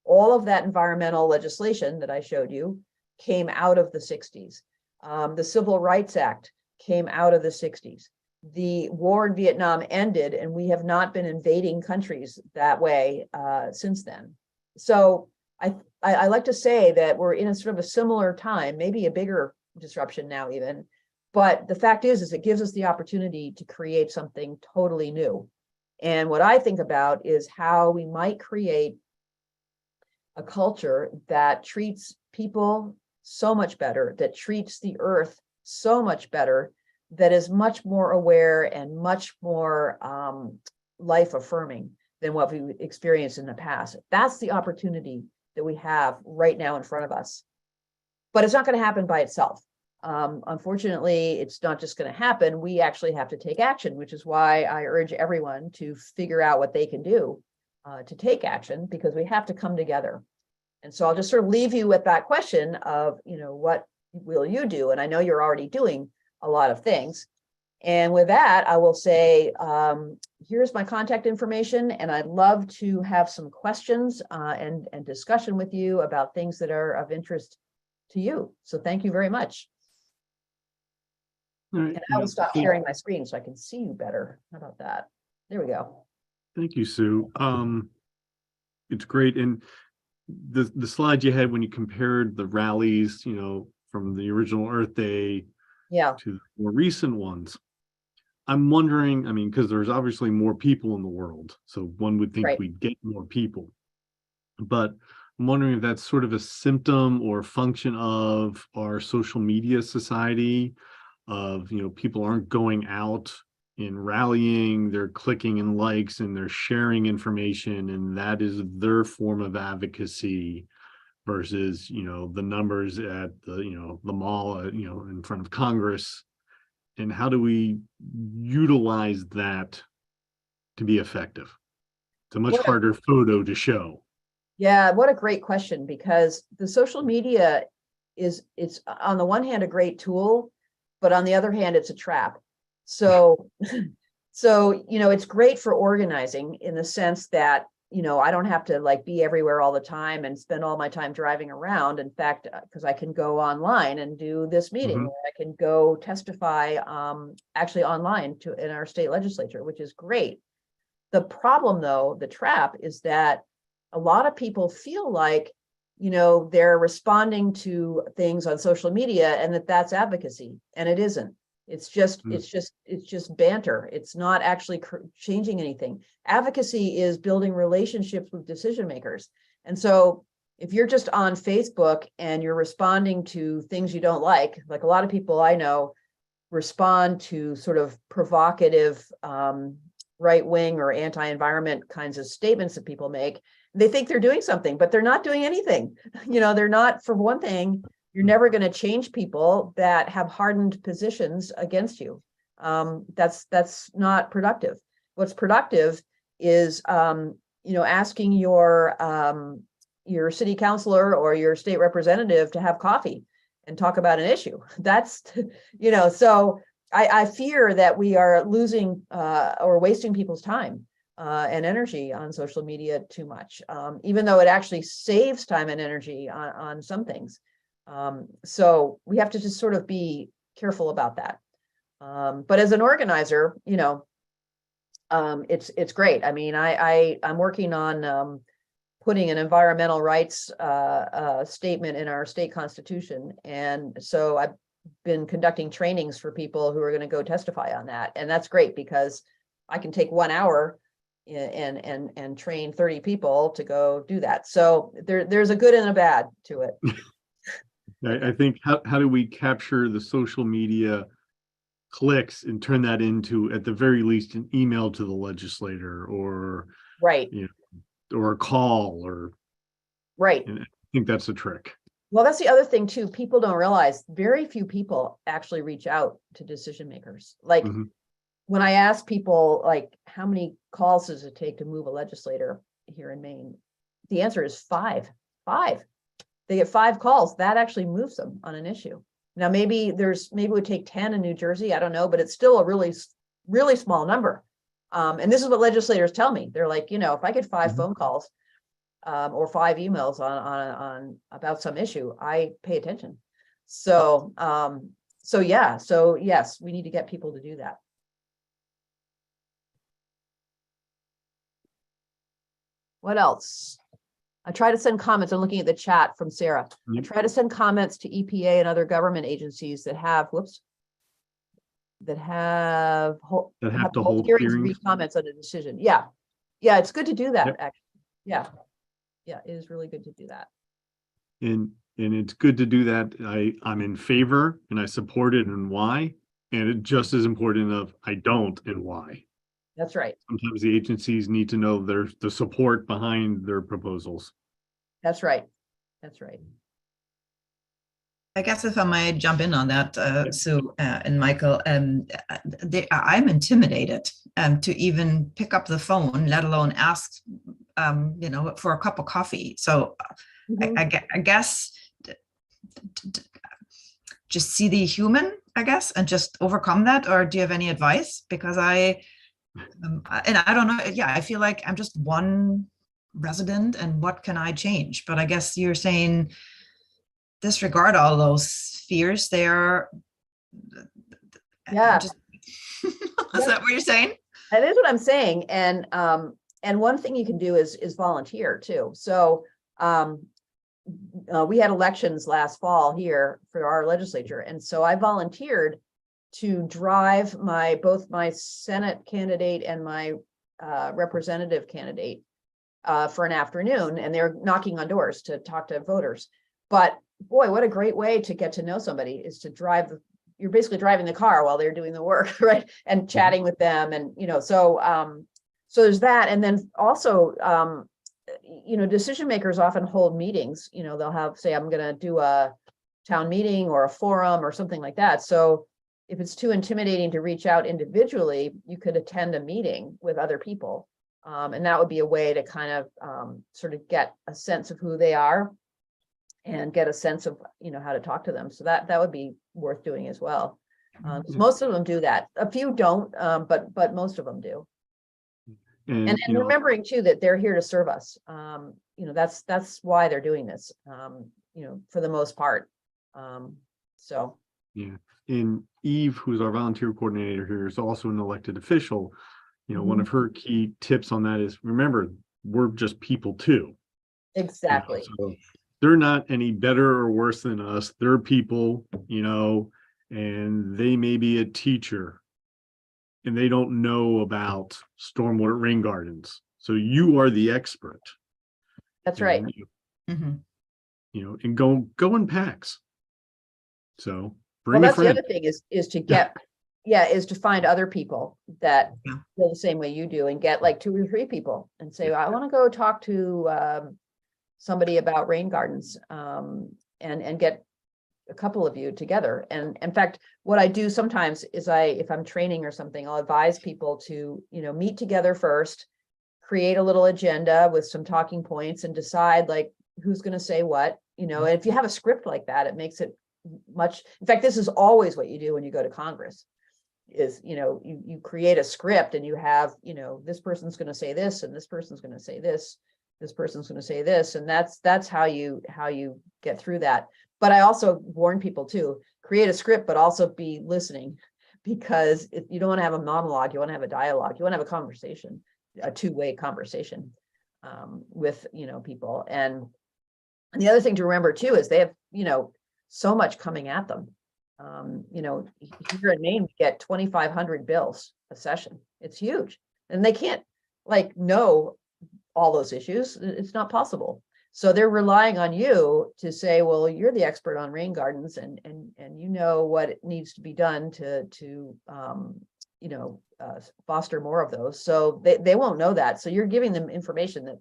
All of that environmental legislation that I showed you came out of the 60s. The Civil Rights Act came out of the 60s. The war in Vietnam ended, and we have not been invading countries that way since then. So I like to say that we're in a sort of a similar time, maybe a bigger disruption now even. But the fact is it gives us the opportunity to create something totally new. And what I think about is how we might create a culture that treats people so much better, that treats the earth so much better, that is much more aware and much more life affirming than what we experienced in the past. That's the opportunity that we have right now in front of us. But it's not going to happen by itself. Unfortunately, it's not just going to happen. We actually have to take action, which is why I urge everyone to figure out what they can do to take action, because we have to come together. And so I'll just sort of leave you with that question of, what will you do? And I know you're already doing a lot of things. And with that, I will say, here's my contact information, and I'd love to have some questions and discussion with you about things that are of interest to you. So thank you very much. All right. And I will stop sharing my screen so I can see you better. How about that? There we go. Thank you, Sue. It's great. And the slide you had when you compared the rallies, from the original Earth Day Yeah. to the more recent ones, I'm wondering, because there's obviously more people in the world, so one would think Right. we'd get more people. But I'm wondering if that's sort of a symptom or function of our social media society, of, people aren't going out and rallying, they're clicking and likes and they're sharing information, and that is their form of advocacy versus, the numbers at the mall, in front of Congress. And how do we utilize that to be effective? It's a much harder photo to show. Yeah, what a great question, because the social media it's on the one hand a great tool, but on the other hand, it's a trap. So, it's great for organizing in the sense that, I don't have to be everywhere all the time and spend all my time driving around. In fact, because I can go online and do this meeting, or I can go testify actually online in our state legislature, which is great. The problem, though, the trap, is that a lot of people feel like, they're responding to things on social media and that's advocacy, and it isn't. It's just banter. It's not actually changing anything. Advocacy is building relationships with decision makers. And so if you're just on Facebook and you're responding to things you don't like a lot of people I know respond to sort of provocative right-wing or anti-environment kinds of statements that people make. They think they're doing something, but they're not doing anything. They're not, for one thing, you're never going to change people that have hardened positions against you. That's not productive. What's productive is, asking your city councilor or your state representative to have coffee and talk about an issue. That's, so I fear that we are losing or wasting people's time and energy on social media too much, even though it actually saves time and energy on some things. So we have to just sort of be careful about that. But as an organizer, it's great. I'm working on putting an environmental rights statement in our state constitution. And so been conducting trainings for people who are going to go testify on that. And that's great because I can take 1 hour and train 30 people to go do that. So there's a good and a bad to it. I think how do we capture the social media clicks and turn that into, at the very least, an email to the legislator, or Right, or a call, or right. and I think that's the trick. Well, that's the other thing too. People don't realize very few people actually reach out to decision makers. Like Mhm. when I ask people, like, how many calls does it take to move a legislator here in Maine? The answer is 5. They get 5 calls. That actually moves them on an issue. Now, maybe it would take 10 in New Jersey. I don't know, but it's still a really, really small number. And this is what legislators tell me. They're like, if I get 5 Mhm. phone calls, or 5 emails on about some issue, I pay attention. So yes, we need to get people to do that. What else? I try to send comments. I'm looking at the chat from Sarah. I Yep. try to send comments to EPA and other government agencies that have That have to hold hearings and hearings. read comments on a decision. Yeah, it's good to do that. Yep. Actually, yeah, it is really good to do that. And it's good to do that. I'm in favor and I support it, and why. And it just as important of I don't, and why. That's right. Sometimes the agencies need to know there's the support behind their proposals. That's right. That's right. I guess if I might jump in on that, Yep. Sue and Michael, I'm intimidated to even pick up the phone, let alone ask, for a cup of coffee. So Mhm. I guess just see the human, I guess, and just overcome that. Or do you have any advice? Because and I don't know. Yeah, I feel like I'm just one resident, and what can I change? But I guess you're saying disregard all those fears. They're Yeah. just is that what you're saying? That is what I'm saying. And one thing you can do is volunteer too. So we had elections last fall here for our legislature. And so I volunteered to drive both my Senate candidate and my representative candidate for an afternoon. And they're knocking on doors to talk to voters. But boy, what a great way to get to know somebody is to drive you're basically driving the car while they're doing the work, right? And chatting with them. And, so there's that. And then also, decision makers often hold meetings, they'll have, say, I'm going to do a town meeting or a forum or something like that. So if it's too intimidating to reach out individually, you could attend a meeting with other people. And that would be a way to kind of sort of get a sense of who they are and get a sense of, how to talk to them. So that would be worth doing as well. Because most of them do that. A few don't, but most of them do. And remembering too that they're here to serve us. That's why they're doing this. For the most part. So. Yeah. And Eve, who's our volunteer coordinator here, is also an elected official. One of her key tips on that is, remember, we're just people too. Exactly. So they're not any better or worse than us. They're people, and they may be a teacher and they don't know about stormwater rain gardens. So you are the expert. That's right. And go in packs. So Well, bring a that's the friend. other thing is to get, is to find other people that Yeah. feel the same way you do and get like 2 or 3 people and say, I want to go talk to somebody about rain gardens and get a couple of you together. And in fact, what I do sometimes is if I'm training or something, I'll advise people to, meet together first, create a little agenda with some talking points and decide like who's going to say what, and if you have a script like that, it makes it much. In fact, this is always what you do when you go to Congress is, you create a script and you have, this person's going to say this and this person's going to say this. This person's going to say this, and that's how you get through that. But I also warn people to create a script, but also be listening, because you don't want to have a monologue. You want to have a dialogue. You want to have a conversation, a 2-way conversation with people. And the other thing to remember too is they have so much coming at them. You know, here in Maine, we get 2,500 bills a session. It's huge. And they can't like know all those issues. It's not possible. So they're relying on you to say, well, you're the expert on rain gardens and you know what needs to be done to you know, foster more of those. So they won't know that. So you're giving them information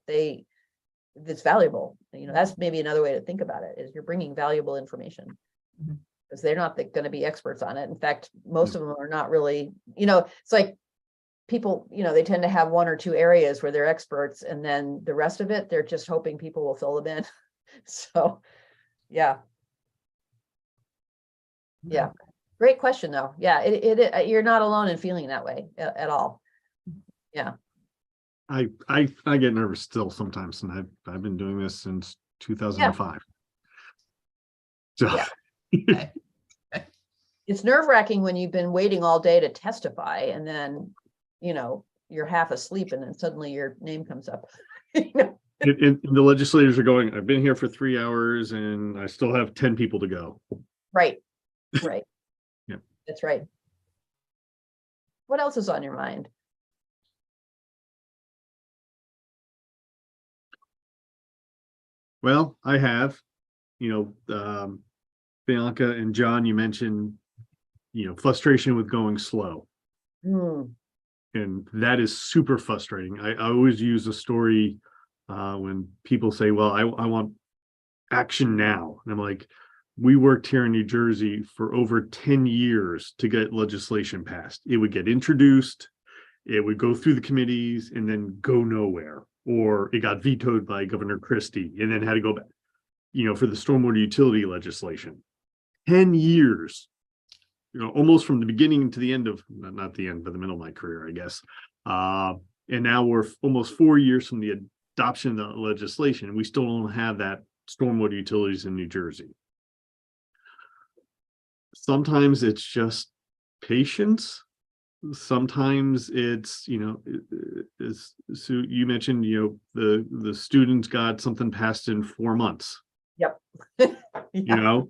that's valuable. You know, that's maybe another way to think about it, is you're bringing valuable information. Mhm. Because they're not going to be experts on it. In fact, most of them are not really, you know, it's like people, you know, they tend to have one or two areas where they're experts, and then the rest of it, they're just hoping people will fill them in. So, yeah. Yeah. Great question, though. Yeah, you're not alone in feeling that way at all. Yeah. I get nervous still sometimes, and I've been doing this since 2005. So Yeah. Okay. It's nerve-wracking when you've been waiting all day to testify, and then, you know, you're half asleep and then suddenly your name comes up. You know? and the legislators are going, I've been here for 3 hours and I still have 10 people to go. Right. Right. Yeah. That's right. What else is on your mind? Well, I have, you know, Bianca and John, you mentioned, you know, frustration with going slow. Hmm. And that is super frustrating. I always use a story when people say, well, I want action now. And I'm like, we worked here in New Jersey for over 10 years to get legislation passed. It would get introduced, it would go through the committees and then go nowhere. Or it got vetoed by Governor Christie and then had to go back, you know, for the stormwater utility legislation. 10 years, you know, almost from the beginning to the end of, not the end, but the middle of my career, I guess. And now we're almost 4 years from the adoption of the legislation, and we still don't have that stormwater utilities in New Jersey. Sometimes it's just patience. Sometimes it's, you know, so you mentioned, you know, the students got something passed in 4 months. Yep. You Yeah. know,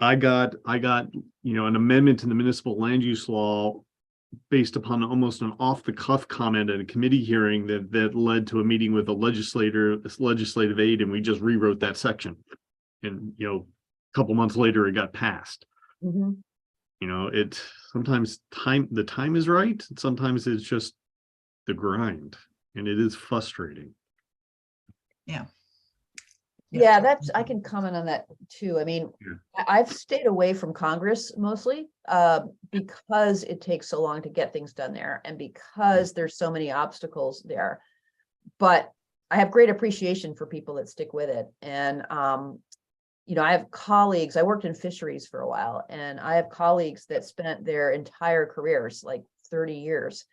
I got, you know, an amendment to the municipal land use law based upon almost an off the cuff comment at a committee hearing that led to a meeting with a legislative aide, and we just rewrote that section. And, you know, a couple months later it got passed. Mhm. You know, it sometimes the time is right, and sometimes it's just the grind, and it is frustrating. Yeah. Yeah, that's, I can comment on that too. I mean, Yeah. I've stayed away from Congress mostly because it takes so long to get things done there, and because there's so many obstacles there. But I have great appreciation for people that stick with it. And you know, I have colleagues, I worked in fisheries for a while, and I have colleagues that spent their entire careers, like 30 years,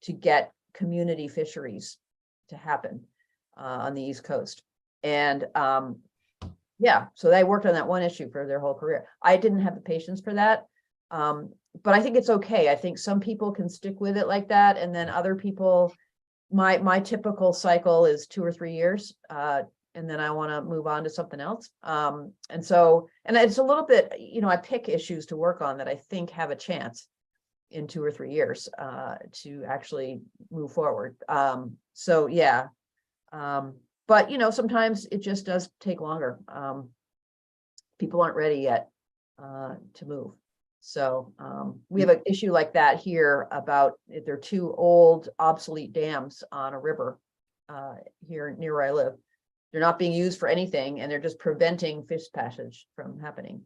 to get community fisheries to happen on the East Coast. And yeah, so they worked on that one issue for their whole career. I didn't have the patience for that. But I think it's okay. I think some people can stick with it like that. And then other people, my typical cycle is 2 or 3 years. And then I want to move on to something else. And it's a little bit, you know, I pick issues to work on that I think have a chance in 2 or 3 years to actually move forward. So yeah. But, you know, sometimes it just does take longer. People aren't ready yet to move. So we have an issue like that here about there are 2 old obsolete dams on a river here near where I live. They're not being used for anything, and they're just preventing fish passage from happening.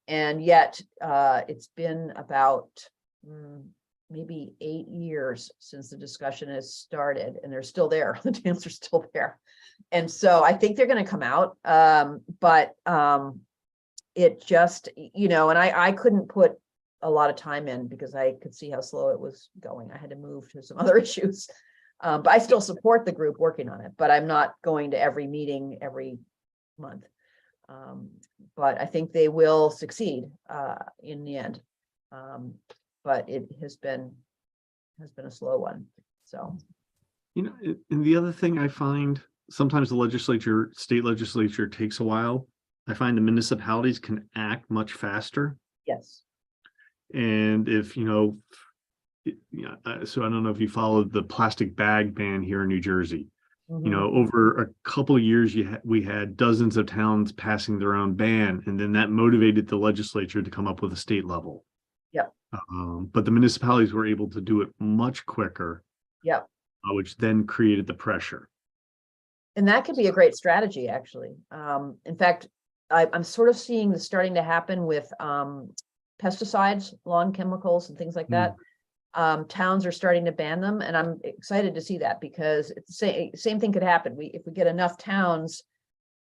And yet it's been about maybe 8 years since the discussion has started, and they're still there. The dams are still there. And so I think they're going to come out. But it just, you know, and I couldn't put a lot of time in because I could see how slow it was going. I had to move to some other issues. But I still support the group working on it, but I'm not going to every meeting every month. But I think they will succeed in the end. But it has been a slow one. So, You know, and the other thing I find, sometimes the state legislature takes a while. I find the municipalities can act much faster. yes. And if, so I don't know if you followed the plastic bag ban here in New Jersey. Over a couple of years, we had dozens of towns passing their own ban, and then that motivated the legislature to come up with a state level. Yep. But the municipalities were able to do it much quicker. Yep. Which then created the pressure. And that could be a great strategy, actually. In fact, I'm sort of seeing this starting to happen with pesticides, lawn chemicals, and things like that. Towns are starting to ban them, and I'm excited to see that, because it's the same thing could happen. If we get enough towns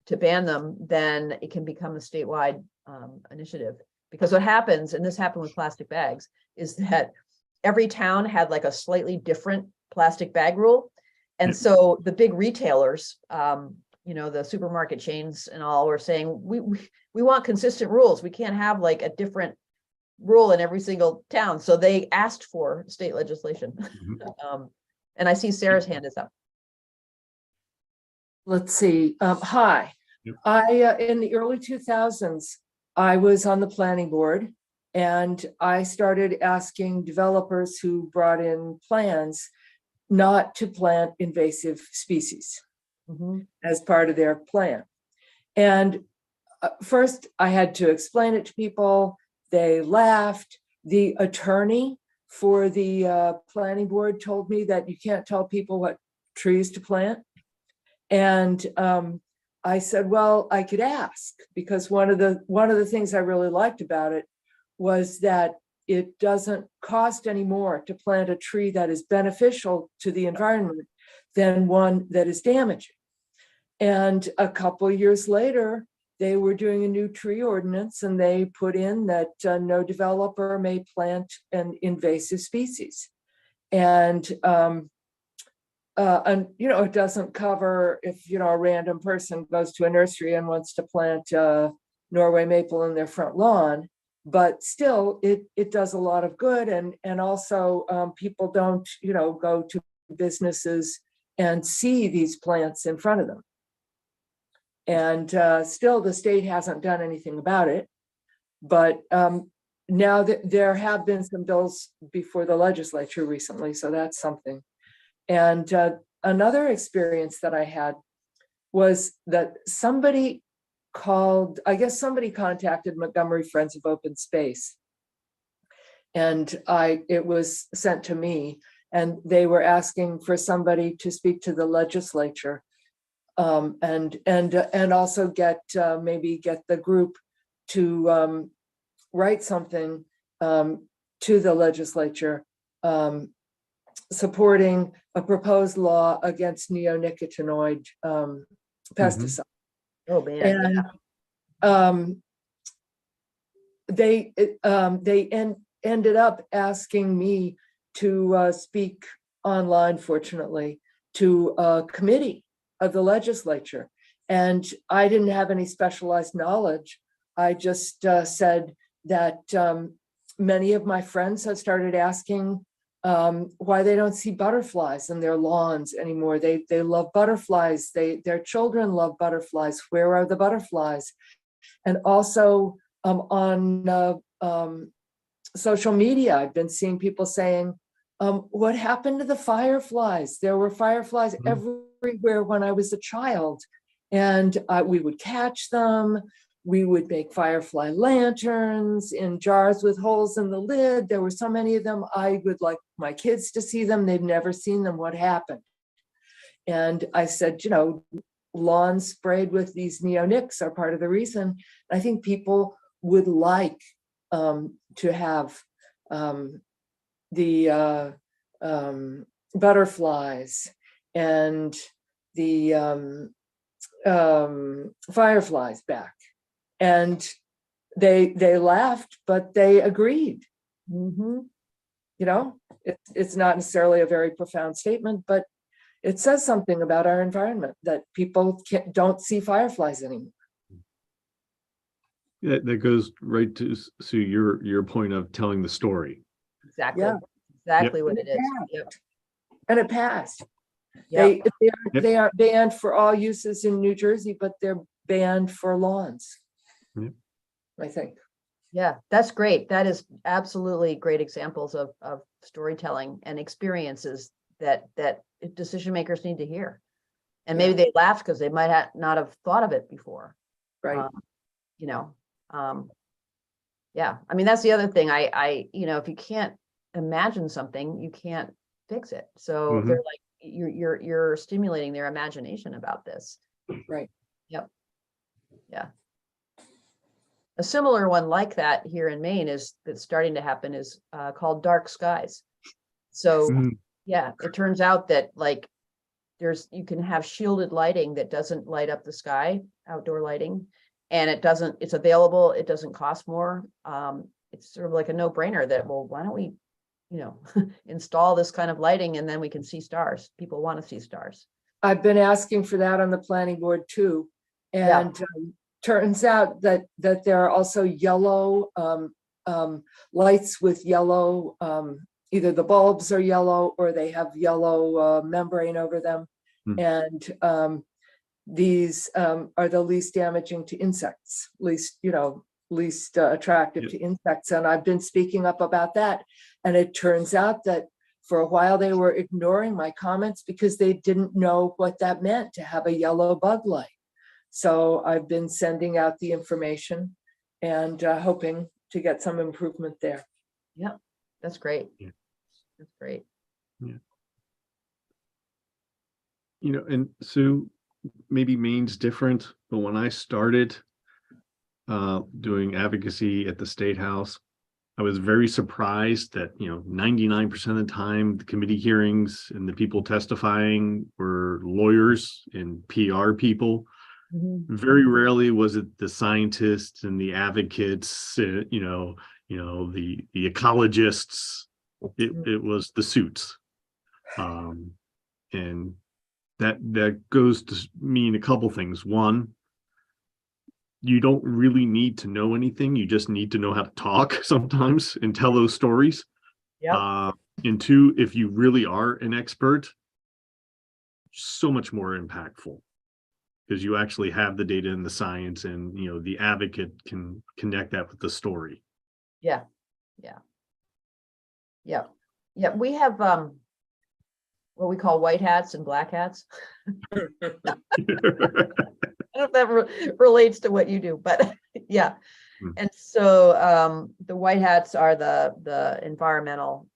to ban them, then it can become a statewide initiative. Because what happens, and this happened with plastic bags, is that every town had like a slightly different plastic bag rule. And so the big retailers, the supermarket chains and all, were saying, we want consistent rules. We can't have like a different rule in every single town. So they asked for state legislation. And I see Sarah's hand is up. Let's see. Hi. Yep. I in the early 2000s, I was on the planning board, and I started asking developers who brought in plans not to plant invasive species as part of their plan. And first, I had to explain it to people. They laughed. The attorney for the planning board told me that you can't tell people what trees to plant. And I said, well, I could ask, because one of the things I really liked about it was that it doesn't cost any more to plant a tree that is beneficial to the environment than one that is damaging. And a couple of years later, they were doing a new tree ordinance, and they put in that no developer may plant an invasive species. And it doesn't cover if, a random person goes to a nursery and wants to plant Norway maple in their front lawn. But still, it does a lot of good. And also people don't, go to businesses and see these plants in front of them. And still, the state hasn't done anything about it. But now that there have been some bills before the legislature recently, so that's something. And another experience that I had was that somebody contacted Montgomery Friends of Open Space. And it was sent to me, and they were asking for somebody to speak to the legislature, and also get the group to write something to the legislature supporting a proposed law against neonicotinoid pesticides. Oh man. And they ended up asking me to speak online, fortunately, to a committee of the legislature. And I didn't have any specialized knowledge. I just said that many of my friends have started asking why they don't see butterflies in their lawns anymore. They love butterflies. Their children love butterflies. Where are the butterflies? And also on social media, I've been seeing people saying, what happened to the fireflies? There were fireflies everywhere when I was a child, and we would catch them. We would make firefly lanterns in jars with holes in the lid. There were so many of them. I would like my kids to see them. They've never seen them. What happened? And I said, lawns sprayed with these neonics are part of the reason. I think people would like to have the butterflies and the fireflies back. And they laughed, but they agreed. It's not necessarily a very profound statement, but it says something about our environment that people don't see fireflies anymore. Yeah, that goes right to Sue, your point of telling the story. Exactly. Yeah. Exactly what it is. Yep. And it passed. Yep. They are banned for all uses in New Jersey, but they're banned for lawns. Yep. I think. Yeah, that's great. That is absolutely great examples of storytelling and experiences that decision makers need to hear. And maybe they laughed because they might not have thought of it before. Right. You know, yeah. I mean, that's the other thing. If you can't imagine something, you can't fix it. So Mhm. they're like, you're stimulating their imagination about this. Right. Yep. Yeah. A similar one like that here in Maine that's starting to happen is called dark skies. So Mhm. yeah, it turns out that like you can have shielded lighting that doesn't light up the sky, outdoor lighting, and it's available, it doesn't cost more. It's sort of like a no-brainer that, well, why don't we, install this kind of lighting and then we can see stars. People want to see stars. I've been asking for that on the planning board too. Yeah. And turns out that there are also yellow lights with yellow, either the bulbs are yellow or they have yellow membrane over them. Hmm. And these are the least damaging to insects, least attractive to insects. And I've been speaking up about that. And it turns out that for a while they were ignoring my comments because they didn't know what that meant to have a yellow bug light. So I've been sending out the information and hoping to get some improvement there. Yeah, that's great. Yeah. That's great. Yeah. And Sue, maybe Maine's different, but when I started doing advocacy at the State House, I was very surprised that 99% of the time the committee hearings and the people testifying were lawyers and PR people. Mm-hmm. Very rarely was it the scientists and the advocates, the ecologists. It was the suits, and that goes to mean a couple things. One, you don't really need to know anything. You just need to know how to talk sometimes and tell those stories. Yeah. And two, if you really are an expert, so much more impactful because you actually have the data and the science, and the advocate can connect that with the story. Yeah. We have what we call white hats and black hats. I don't know if that relates to what you do, but yeah. And so the white hats are the environmental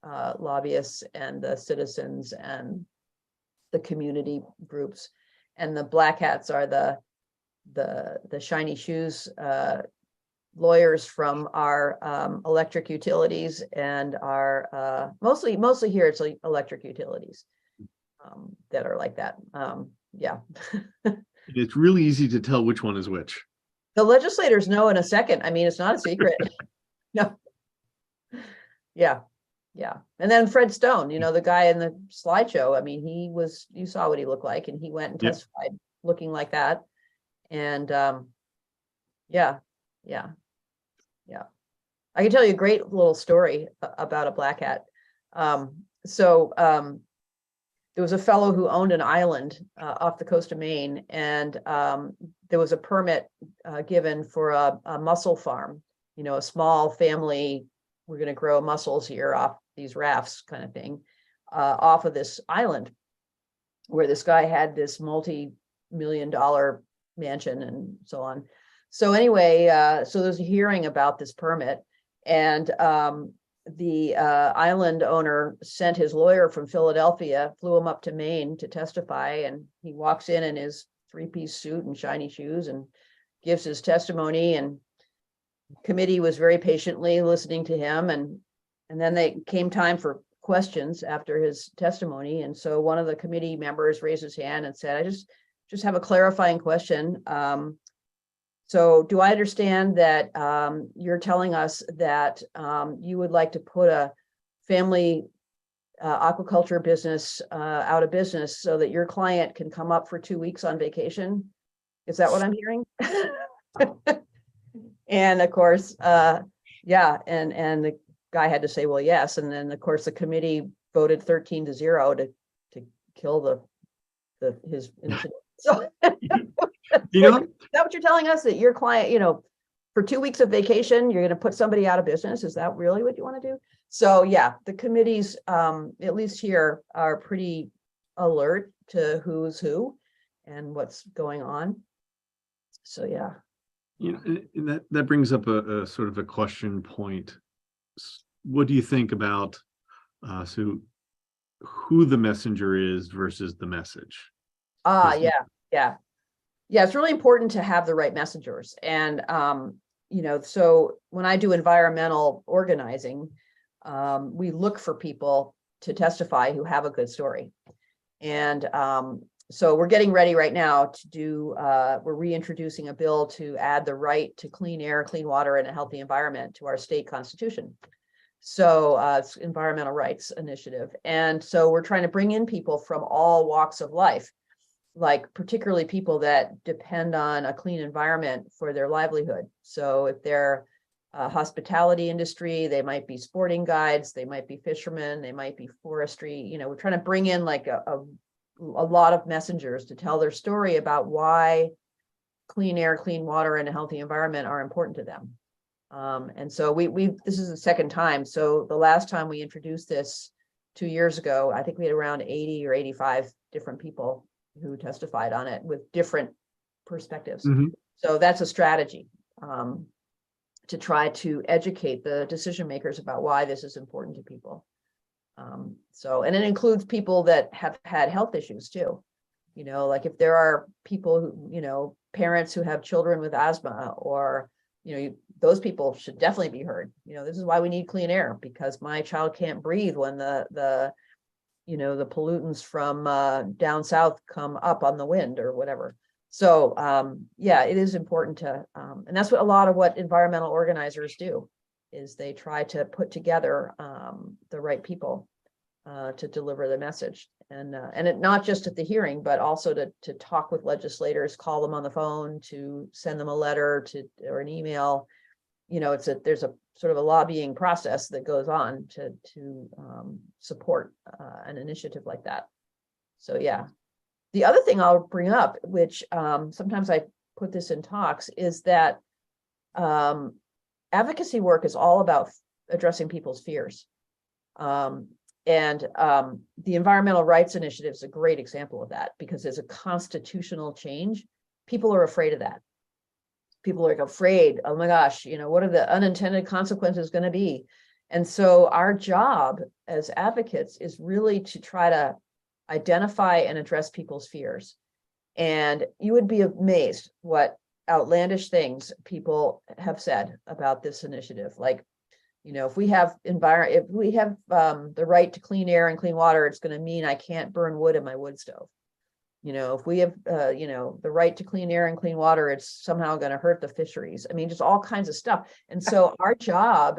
lobbyists and the citizens and the community groups, and the black hats are the shiny shoes lawyers from our electric utilities and our mostly here it's like electric utilities that are like that. Yeah. It's really easy to tell which one is which. The legislators know in a second. I mean, it's not a secret. No. Yeah. And then Fred Stone, the guy in the slideshow, I mean, you saw what he looked like, and he went and testified looking like that. And yeah. I can tell you a great little story about a black hat. There was a fellow who owned an island off the coast of Maine, and there was a permit given for a mussel farm, a small family, we're going to grow mussels here off these rafts kind of thing, off of this island where this guy had this multi-million-dollar mansion and so on. So anyway, so there's a hearing about this permit, and the island owner sent his lawyer from Philadelphia, flew him up to Maine to testify, and he walks in his three-piece suit and shiny shoes and gives his testimony, and committee was very patiently listening to him, and then they came time for questions after his testimony. And so one of the committee members raised his hand and said, I just have a clarifying question. So do I understand that you're telling us that you would like to put a family aquaculture business out of business so that your client can come up for 2 weeks on vacation? Is that what I'm hearing? And of course, yeah, and the guy had to say, well, yes. And then of course the committee voted 13-0 to kill his initiative. So You know, is that what you're telling us, that your client, for 2 weeks of vacation, you're going to put somebody out of business. Is that really what you want to do? So yeah, the committees, at least here, are pretty alert to who's who and what's going on. So yeah. You know, and that brings up a sort of a question point. What do you think about so who the messenger is versus the message? Yeah. It's really important to have the right messengers. And so when I do environmental organizing, we look for people to testify who have a good story. And so we're getting ready right now to do, we're reintroducing a bill to add the right to clean air, clean water, and a healthy environment to our state constitution. So it's environmental rights initiative. And so we're trying to bring in people from all walks of life, like particularly people that depend on a clean environment for their livelihood. So if they're hospitality industry, they might be sporting guides, they might be fishermen, they might be forestry. We're trying to bring in like a lot of messengers to tell their story about why clean air, clean water, and a healthy environment are important to them. And so this is the second time. So the last time we introduced this 2 years ago, I think we had around 80 or 85 different people who testified on it with different perspectives. Mm-hmm. So that's a strategy to try to educate the decision makers about why this is important to people. And it includes people that have had health issues too. Like if there are people who, parents who have children with asthma, or, those people should definitely be heard. This is why we need clean air, because my child can't breathe when the pollutants from down south come up on the wind or whatever. So it is important to, and that's what a lot of what environmental organizers do, is they try to put together the right people to deliver the message, and it not just at the hearing, but also to talk with legislators, call them on the phone, to send them a letter or an email. There's a sort of a lobbying process that goes on to support an initiative like that. So yeah. The other thing I'll bring up, which sometimes I put this in talks, is that advocacy work is all about addressing people's fears. And the Environmental Rights Initiative is a great example of that, because there's a constitutional change. People are afraid of that. People are afraid, oh my gosh, what are the unintended consequences going to be? And so our job as advocates is really to try to identify and address people's fears. And you would be amazed what outlandish things people have said about this initiative. Like, if we have the right to clean air and clean water, it's going to mean I can't burn wood in my wood stove. If we have, the right to clean air and clean water, it's somehow going to hurt the fisheries. I mean, just all kinds of stuff. And so our job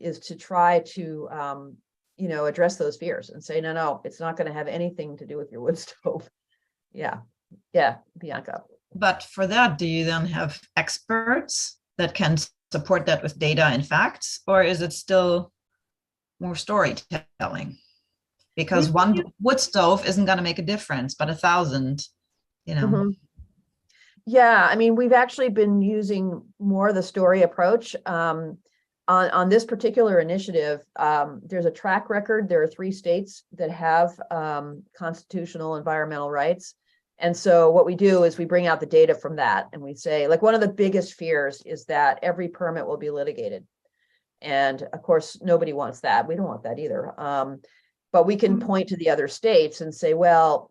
is to try to, address those fears and say, no, it's not going to have anything to do with your wood stove. Yeah, Bianca. But for that, do you then have experts that can support that with data and facts, or is it still more storytelling? Because one wood stove isn't going to make a difference, but 1,000, Mm-hmm. Yeah, I mean, we've actually been using more of the story approach. On this particular initiative, there's a track record. There are 3 states that have constitutional environmental rights. And so what we do is we bring out the data from that, and we say, like, one of the biggest fears is that every permit will be litigated. And of course, nobody wants that. We don't want that either. But we can point to the other states and say, well,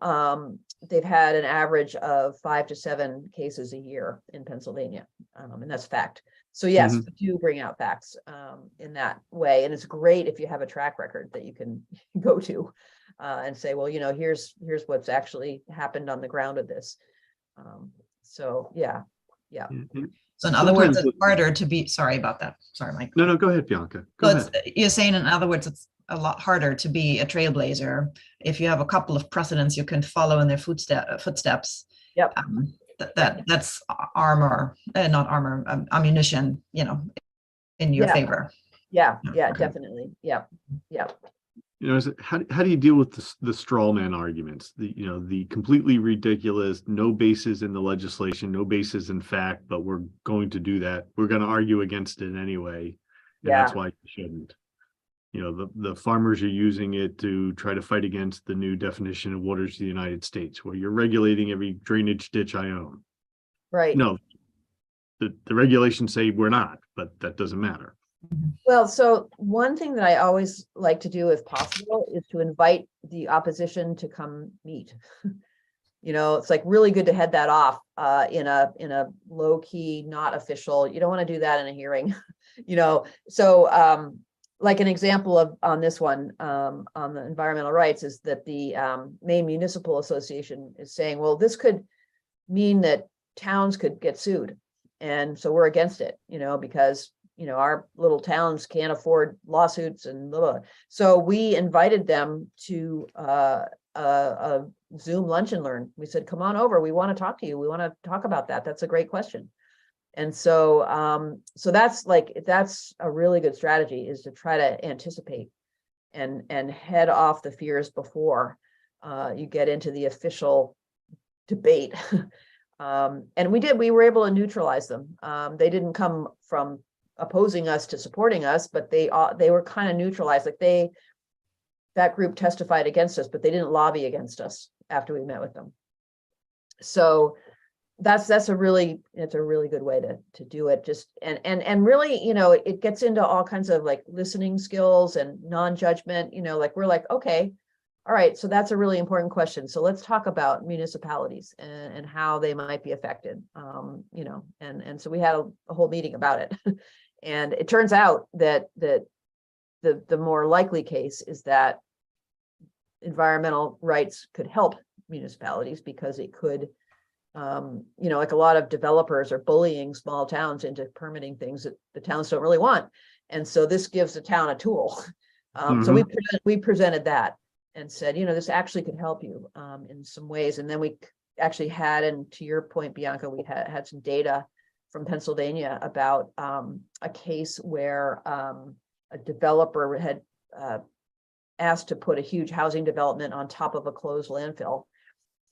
they've had an average of 5 to 7 cases a year in Pennsylvania. And that's fact. So yes, we do bring out facts in that way. And it's great if you have a track record that you can go to and say, well, here's what's actually happened on the ground of this. So yeah. So in other words, it's harder to be, sorry about that. Sorry, Mike. No, go ahead, Bianca. You're saying, in other words, it's a lot harder to be a trailblazer if you have a couple of precedents you can follow in their footsteps. Yep. That's ammunition, in your favor. Yeah, definitely. Yeah. how do you deal with the straw man arguments? The completely ridiculous, no basis in the legislation, no basis in fact, but we're going to do that. We're going to argue against it anyway. And that's why you shouldn't. The farmers are using it to try to fight against the new definition of waters of the United States, where you're regulating every drainage ditch I own. Right. No, the regulations say we're not, but that doesn't matter. Well, so one thing that I always like to do if possible is to invite the opposition to come meet. It's like really good to head that off in a low key, not official. You don't want to do that in a hearing, So like an example of on this one, on the environmental rights, is that the Maine Municipal Association is saying, well, this could mean that towns could get sued. And so we're against it, because our little towns can't afford lawsuits and blah, blah. So we invited them to a Zoom lunch and learn. We said, come on over. We want to talk to you. We want to talk about that. That's a great question. And so, so that's a really good strategy, is to try to anticipate and head off the fears before you get into the official debate. And we were able to neutralize them. They didn't come from opposing us to supporting us, but they were kind of neutralized. Like that group testified against us, but they didn't lobby against us after we met with them. So that's a really good way to do it. Just and really, it gets into all kinds of like listening skills and non-judgment, like we're like, okay, all right, so that's a really important question. So let's talk about municipalities and how they might be affected, and so we had a whole meeting about it. And it turns out that the more likely case is that environmental rights could help municipalities, because it could, like a lot of developers are bullying small towns into permitting things that the towns don't really want. And so this gives the town a tool. So we presented that and said, this actually could help you in some ways. And then we actually had, and to your point, Bianca, we had some data from Pennsylvania about a case where a developer had asked to put a huge housing development on top of a closed landfill.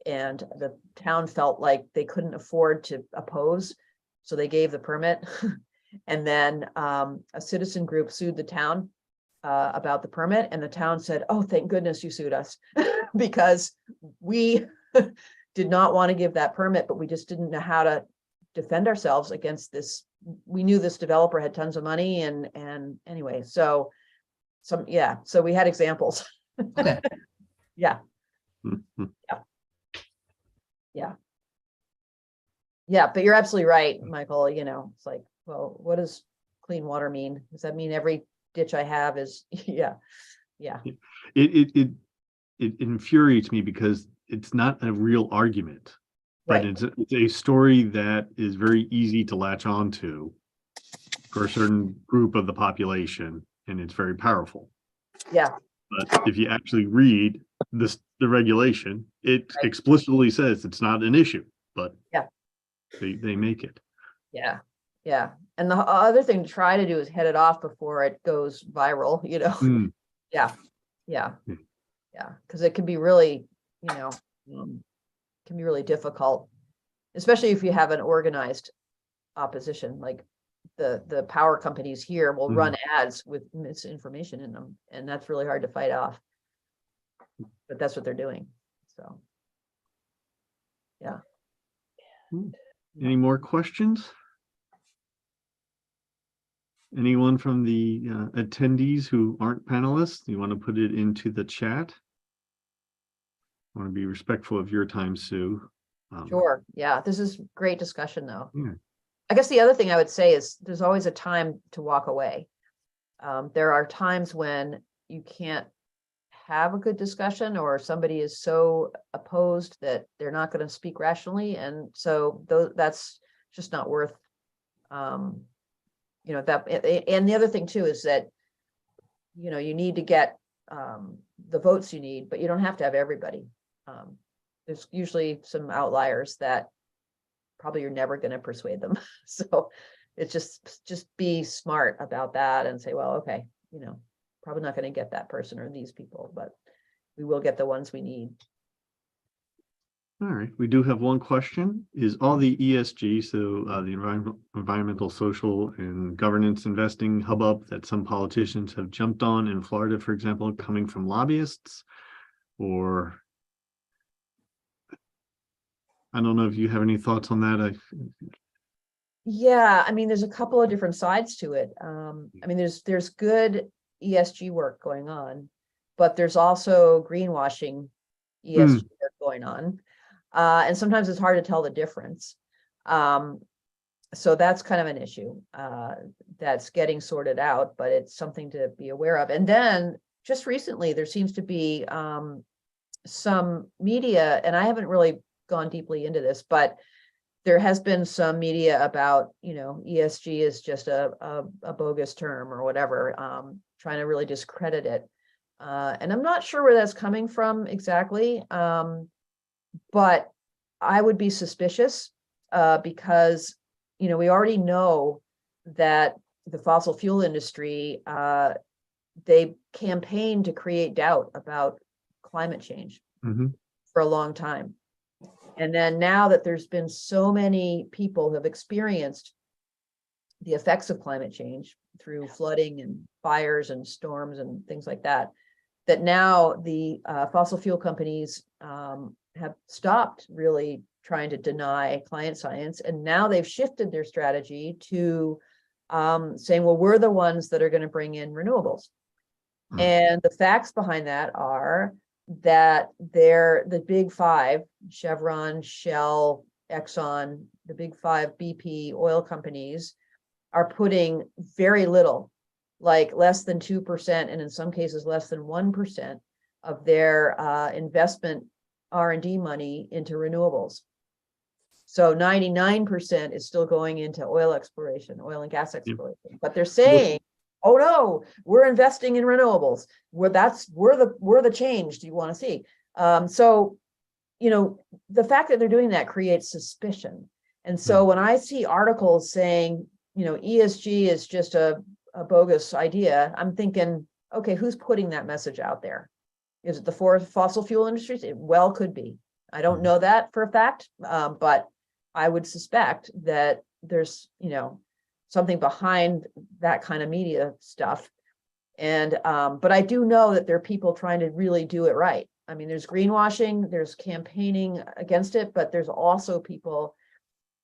And the town felt like they couldn't afford to oppose, so they gave the permit. And then a citizen group sued the town about the permit, and the town said, oh, thank goodness you sued us, because we did not want to give that permit, but we just didn't know how to defend ourselves against this. We knew this developer had tons of money, and anyway, so we had examples. Okay. Yeah. Yeah, but you're absolutely right, Michael. It's like, well, what does clean water mean? Does that mean every ditch I have is, yeah. It infuriates me because it's not a real argument, but Right. it's a story that is very easy to latch onto for a certain group of the population, and it's very powerful. Yeah. But if you actually read the regulation, it Right. explicitly says it's not an issue, but Yeah. they make it. Yeah. And the other thing to try to do is head it off before it goes viral, Mm. Yeah. Because it can be really, can be really difficult, especially if you have an organized opposition. Like the power companies here will run ads with misinformation in them, and that's really hard to fight off. But that's what they're doing. So, yeah. Any more questions? Anyone from the attendees who aren't panelists, you want to put it into the chat? I want to be respectful of your time, Sue. Sure. Yeah, this is great discussion, though. Yeah. I guess the other thing I would say is there's always a time to walk away. There are times when you can't have a good discussion, or somebody is so opposed that they're not going to speak rationally, and so that's just not worth that. And the other thing too is that you need to get the votes you need, but you don't have to have everybody. There's usually some outliers that probably you're never going to persuade them. So it's just be smart about that and say, well, okay, probably not going to get that person or these people, but we will get the ones we need. All right, we do have one question. Is all the ESG, so the environmental, social, and governance investing hubbub that some politicians have jumped on in Florida, for example, coming from lobbyists? Or I don't know if you have any thoughts on that. Yeah, I mean, there's a couple of different sides to it. I mean, there's good ESG work going on, but there's also greenwashing ESG work going on. And sometimes it's hard to tell the difference. So that's kind of an issue that's getting sorted out, but it's something to be aware of. And then just recently, there seems to be some media, and I haven't really gone deeply into this, but there has been some media about, ESG is just a bogus term or whatever, trying to really discredit it. And I'm not sure where that's coming from exactly. But I would be suspicious because, we already know that the fossil fuel industry, they campaign to create doubt about climate change for a long time. And then now that there's been so many people who have experienced the effects of climate change through flooding and fires and storms and things like that, that now the fossil fuel companies have stopped really trying to deny climate science. And now they've shifted their strategy to saying, well, we're the ones that are going to bring in renewables. And the facts behind that are that they're the big five, Chevron, Shell, Exxon, the big five BP oil companies are putting very little, like less than 2%, and in some cases less than 1% of their investment R&D money into renewables. So 99% is still going into oil exploration, oil and gas exploration. But they're saying, oh no, we're investing in renewables. We're the change you want to see. So, the fact that they're doing that creates suspicion. And so when I see articles saying, ESG is just a bogus idea, I'm thinking, okay, who's putting that message out there? Is it the fossil fuel industries? It well could be. I don't know that for a fact, but I would suspect that there's, something behind that kind of media stuff. And, but I do know that there are people trying to really do it right. I mean, there's greenwashing, there's campaigning against it, but there's also people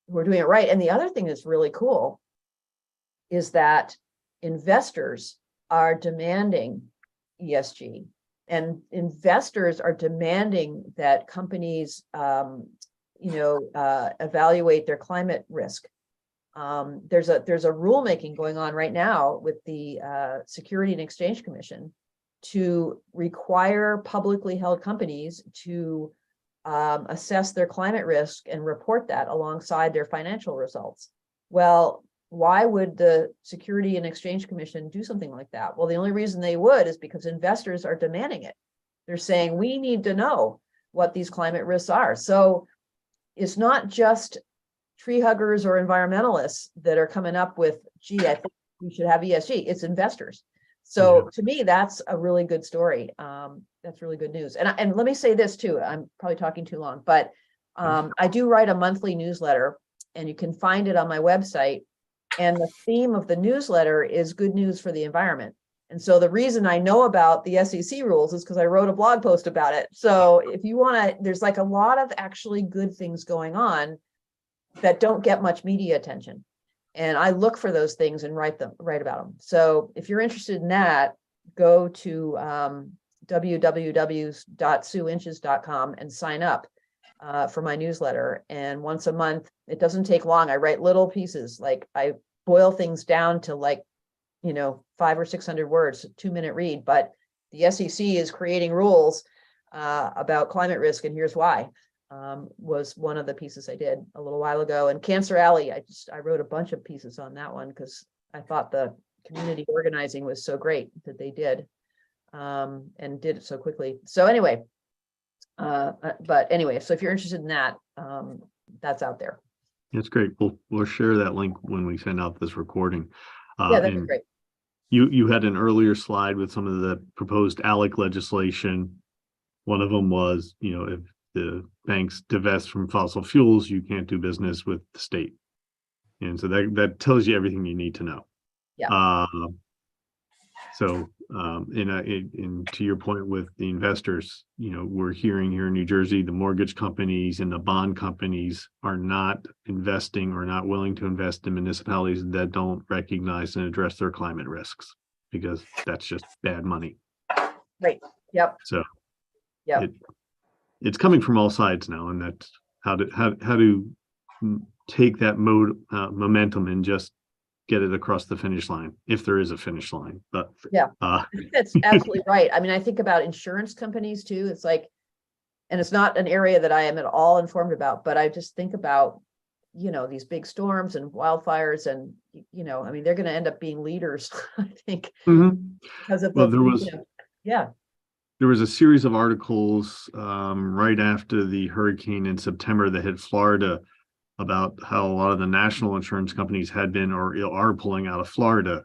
who are doing it right. And the other thing that's really cool is that investors are demanding ESG, and investors are demanding that companies, evaluate their climate risk. There's a rulemaking going on right now with the Security and Exchange Commission to require publicly held companies to assess their climate risk and report that alongside their financial results. Well, why would the Security and Exchange Commission do something like that? Well, the only reason they would is because investors are demanding it. They're saying, we need to know what these climate risks are. So it's not just tree huggers or environmentalists that are coming up with, gee, I think we should have ESG. It's investors. So to me, that's a really good story. That's really good news. And let me say this too, I'm probably talking too long, but I do write a monthly newsletter, and you can find it on my website. And the theme of the newsletter is good news for the environment. And so the reason I know about the SEC rules is because I wrote a blog post about it. So if you want to, there's like a lot of actually good things going on that don't get much media attention. And I look for those things and write about them. So if you're interested in that, go to www.sueinches.com and sign up for my newsletter. And once a month, it doesn't take long. I write little pieces, like I boil things down to 500 or 600 words, 2-minute read. But the SEC is creating rules about climate risk, and here's why. Was one of the pieces I did a little while ago. And Cancer Alley, I wrote a bunch of pieces on that one because I thought the community organizing was so great that they did, and did it so quickly. So anyway, so if you're interested in that, that's out there. That's great. We'll share that link when we send out this recording. Yeah, that'd be great. you had an earlier slide with some of the proposed ALEC legislation. One of them was, if the banks divest from fossil fuels, you can't do business with the state. And so that tells you everything you need to know. Yeah. And to your point with the investors, we're hearing here in New Jersey, the mortgage companies and the bond companies are not investing or not willing to invest in municipalities that don't recognize and address their climate risks, because that's just bad money. Right. Yep. So Yep. it's coming from all sides now, and that's how to take that momentum and just get it across the finish line, if there is a finish line. But Yeah, I think that's absolutely right. I mean, I think about insurance companies too. It's like, and it's not an area that I am at all informed about, but I just think about, these big storms and wildfires, and, I mean, they're going to end up being leaders, I think, because of well, the, yeah. There was a series of articles right after the hurricane in September that hit Florida about how a lot of the national insurance companies had been or are pulling out of Florida.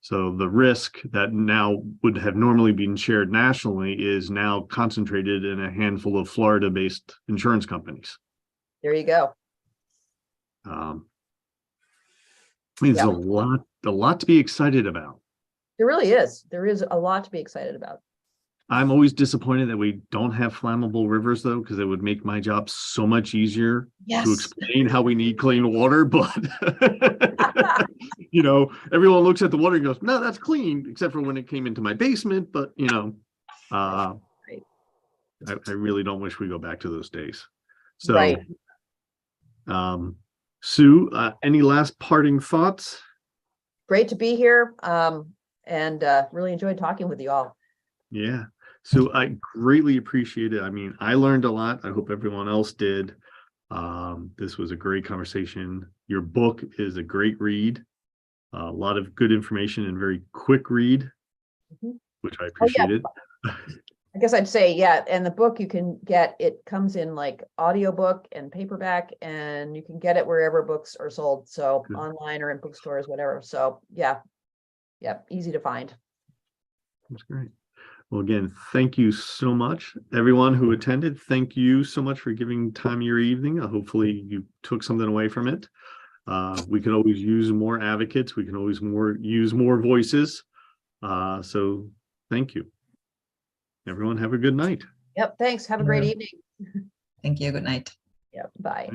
So the risk that now would have normally been shared nationally is now concentrated in a handful of Florida-based insurance companies. There you go. There's a lot to be excited about. There really is. There is a lot to be excited about. I'm always disappointed that we don't have flammable rivers, though, because it would make my job so much easier to explain how we need clean water. But, everyone looks at the water and goes, no, that's clean, except for when it came into my basement. But, I really don't wish we go back to those days. So, right. Sue, any last parting thoughts? Great to be here, and really enjoyed talking with you all. Yeah. So I greatly appreciate it. I mean, I learned a lot. I hope everyone else did. This was a great conversation. Your book is a great read. A lot of good information and very quick read, which I appreciated. I guess I'd say, and the book you can get, it comes in like audiobook and paperback, and you can get it wherever books are sold. So online or in bookstores, whatever. So easy to find. That's great. Well, again, thank you so much, everyone who attended. Thank you so much for giving time of your evening. Hopefully you took something away from it. We can always use more advocates. We can always use more voices. So thank you. Everyone have a good night. Yep. Thanks. Have a great evening. Thank you. Good night. Yep. Bye.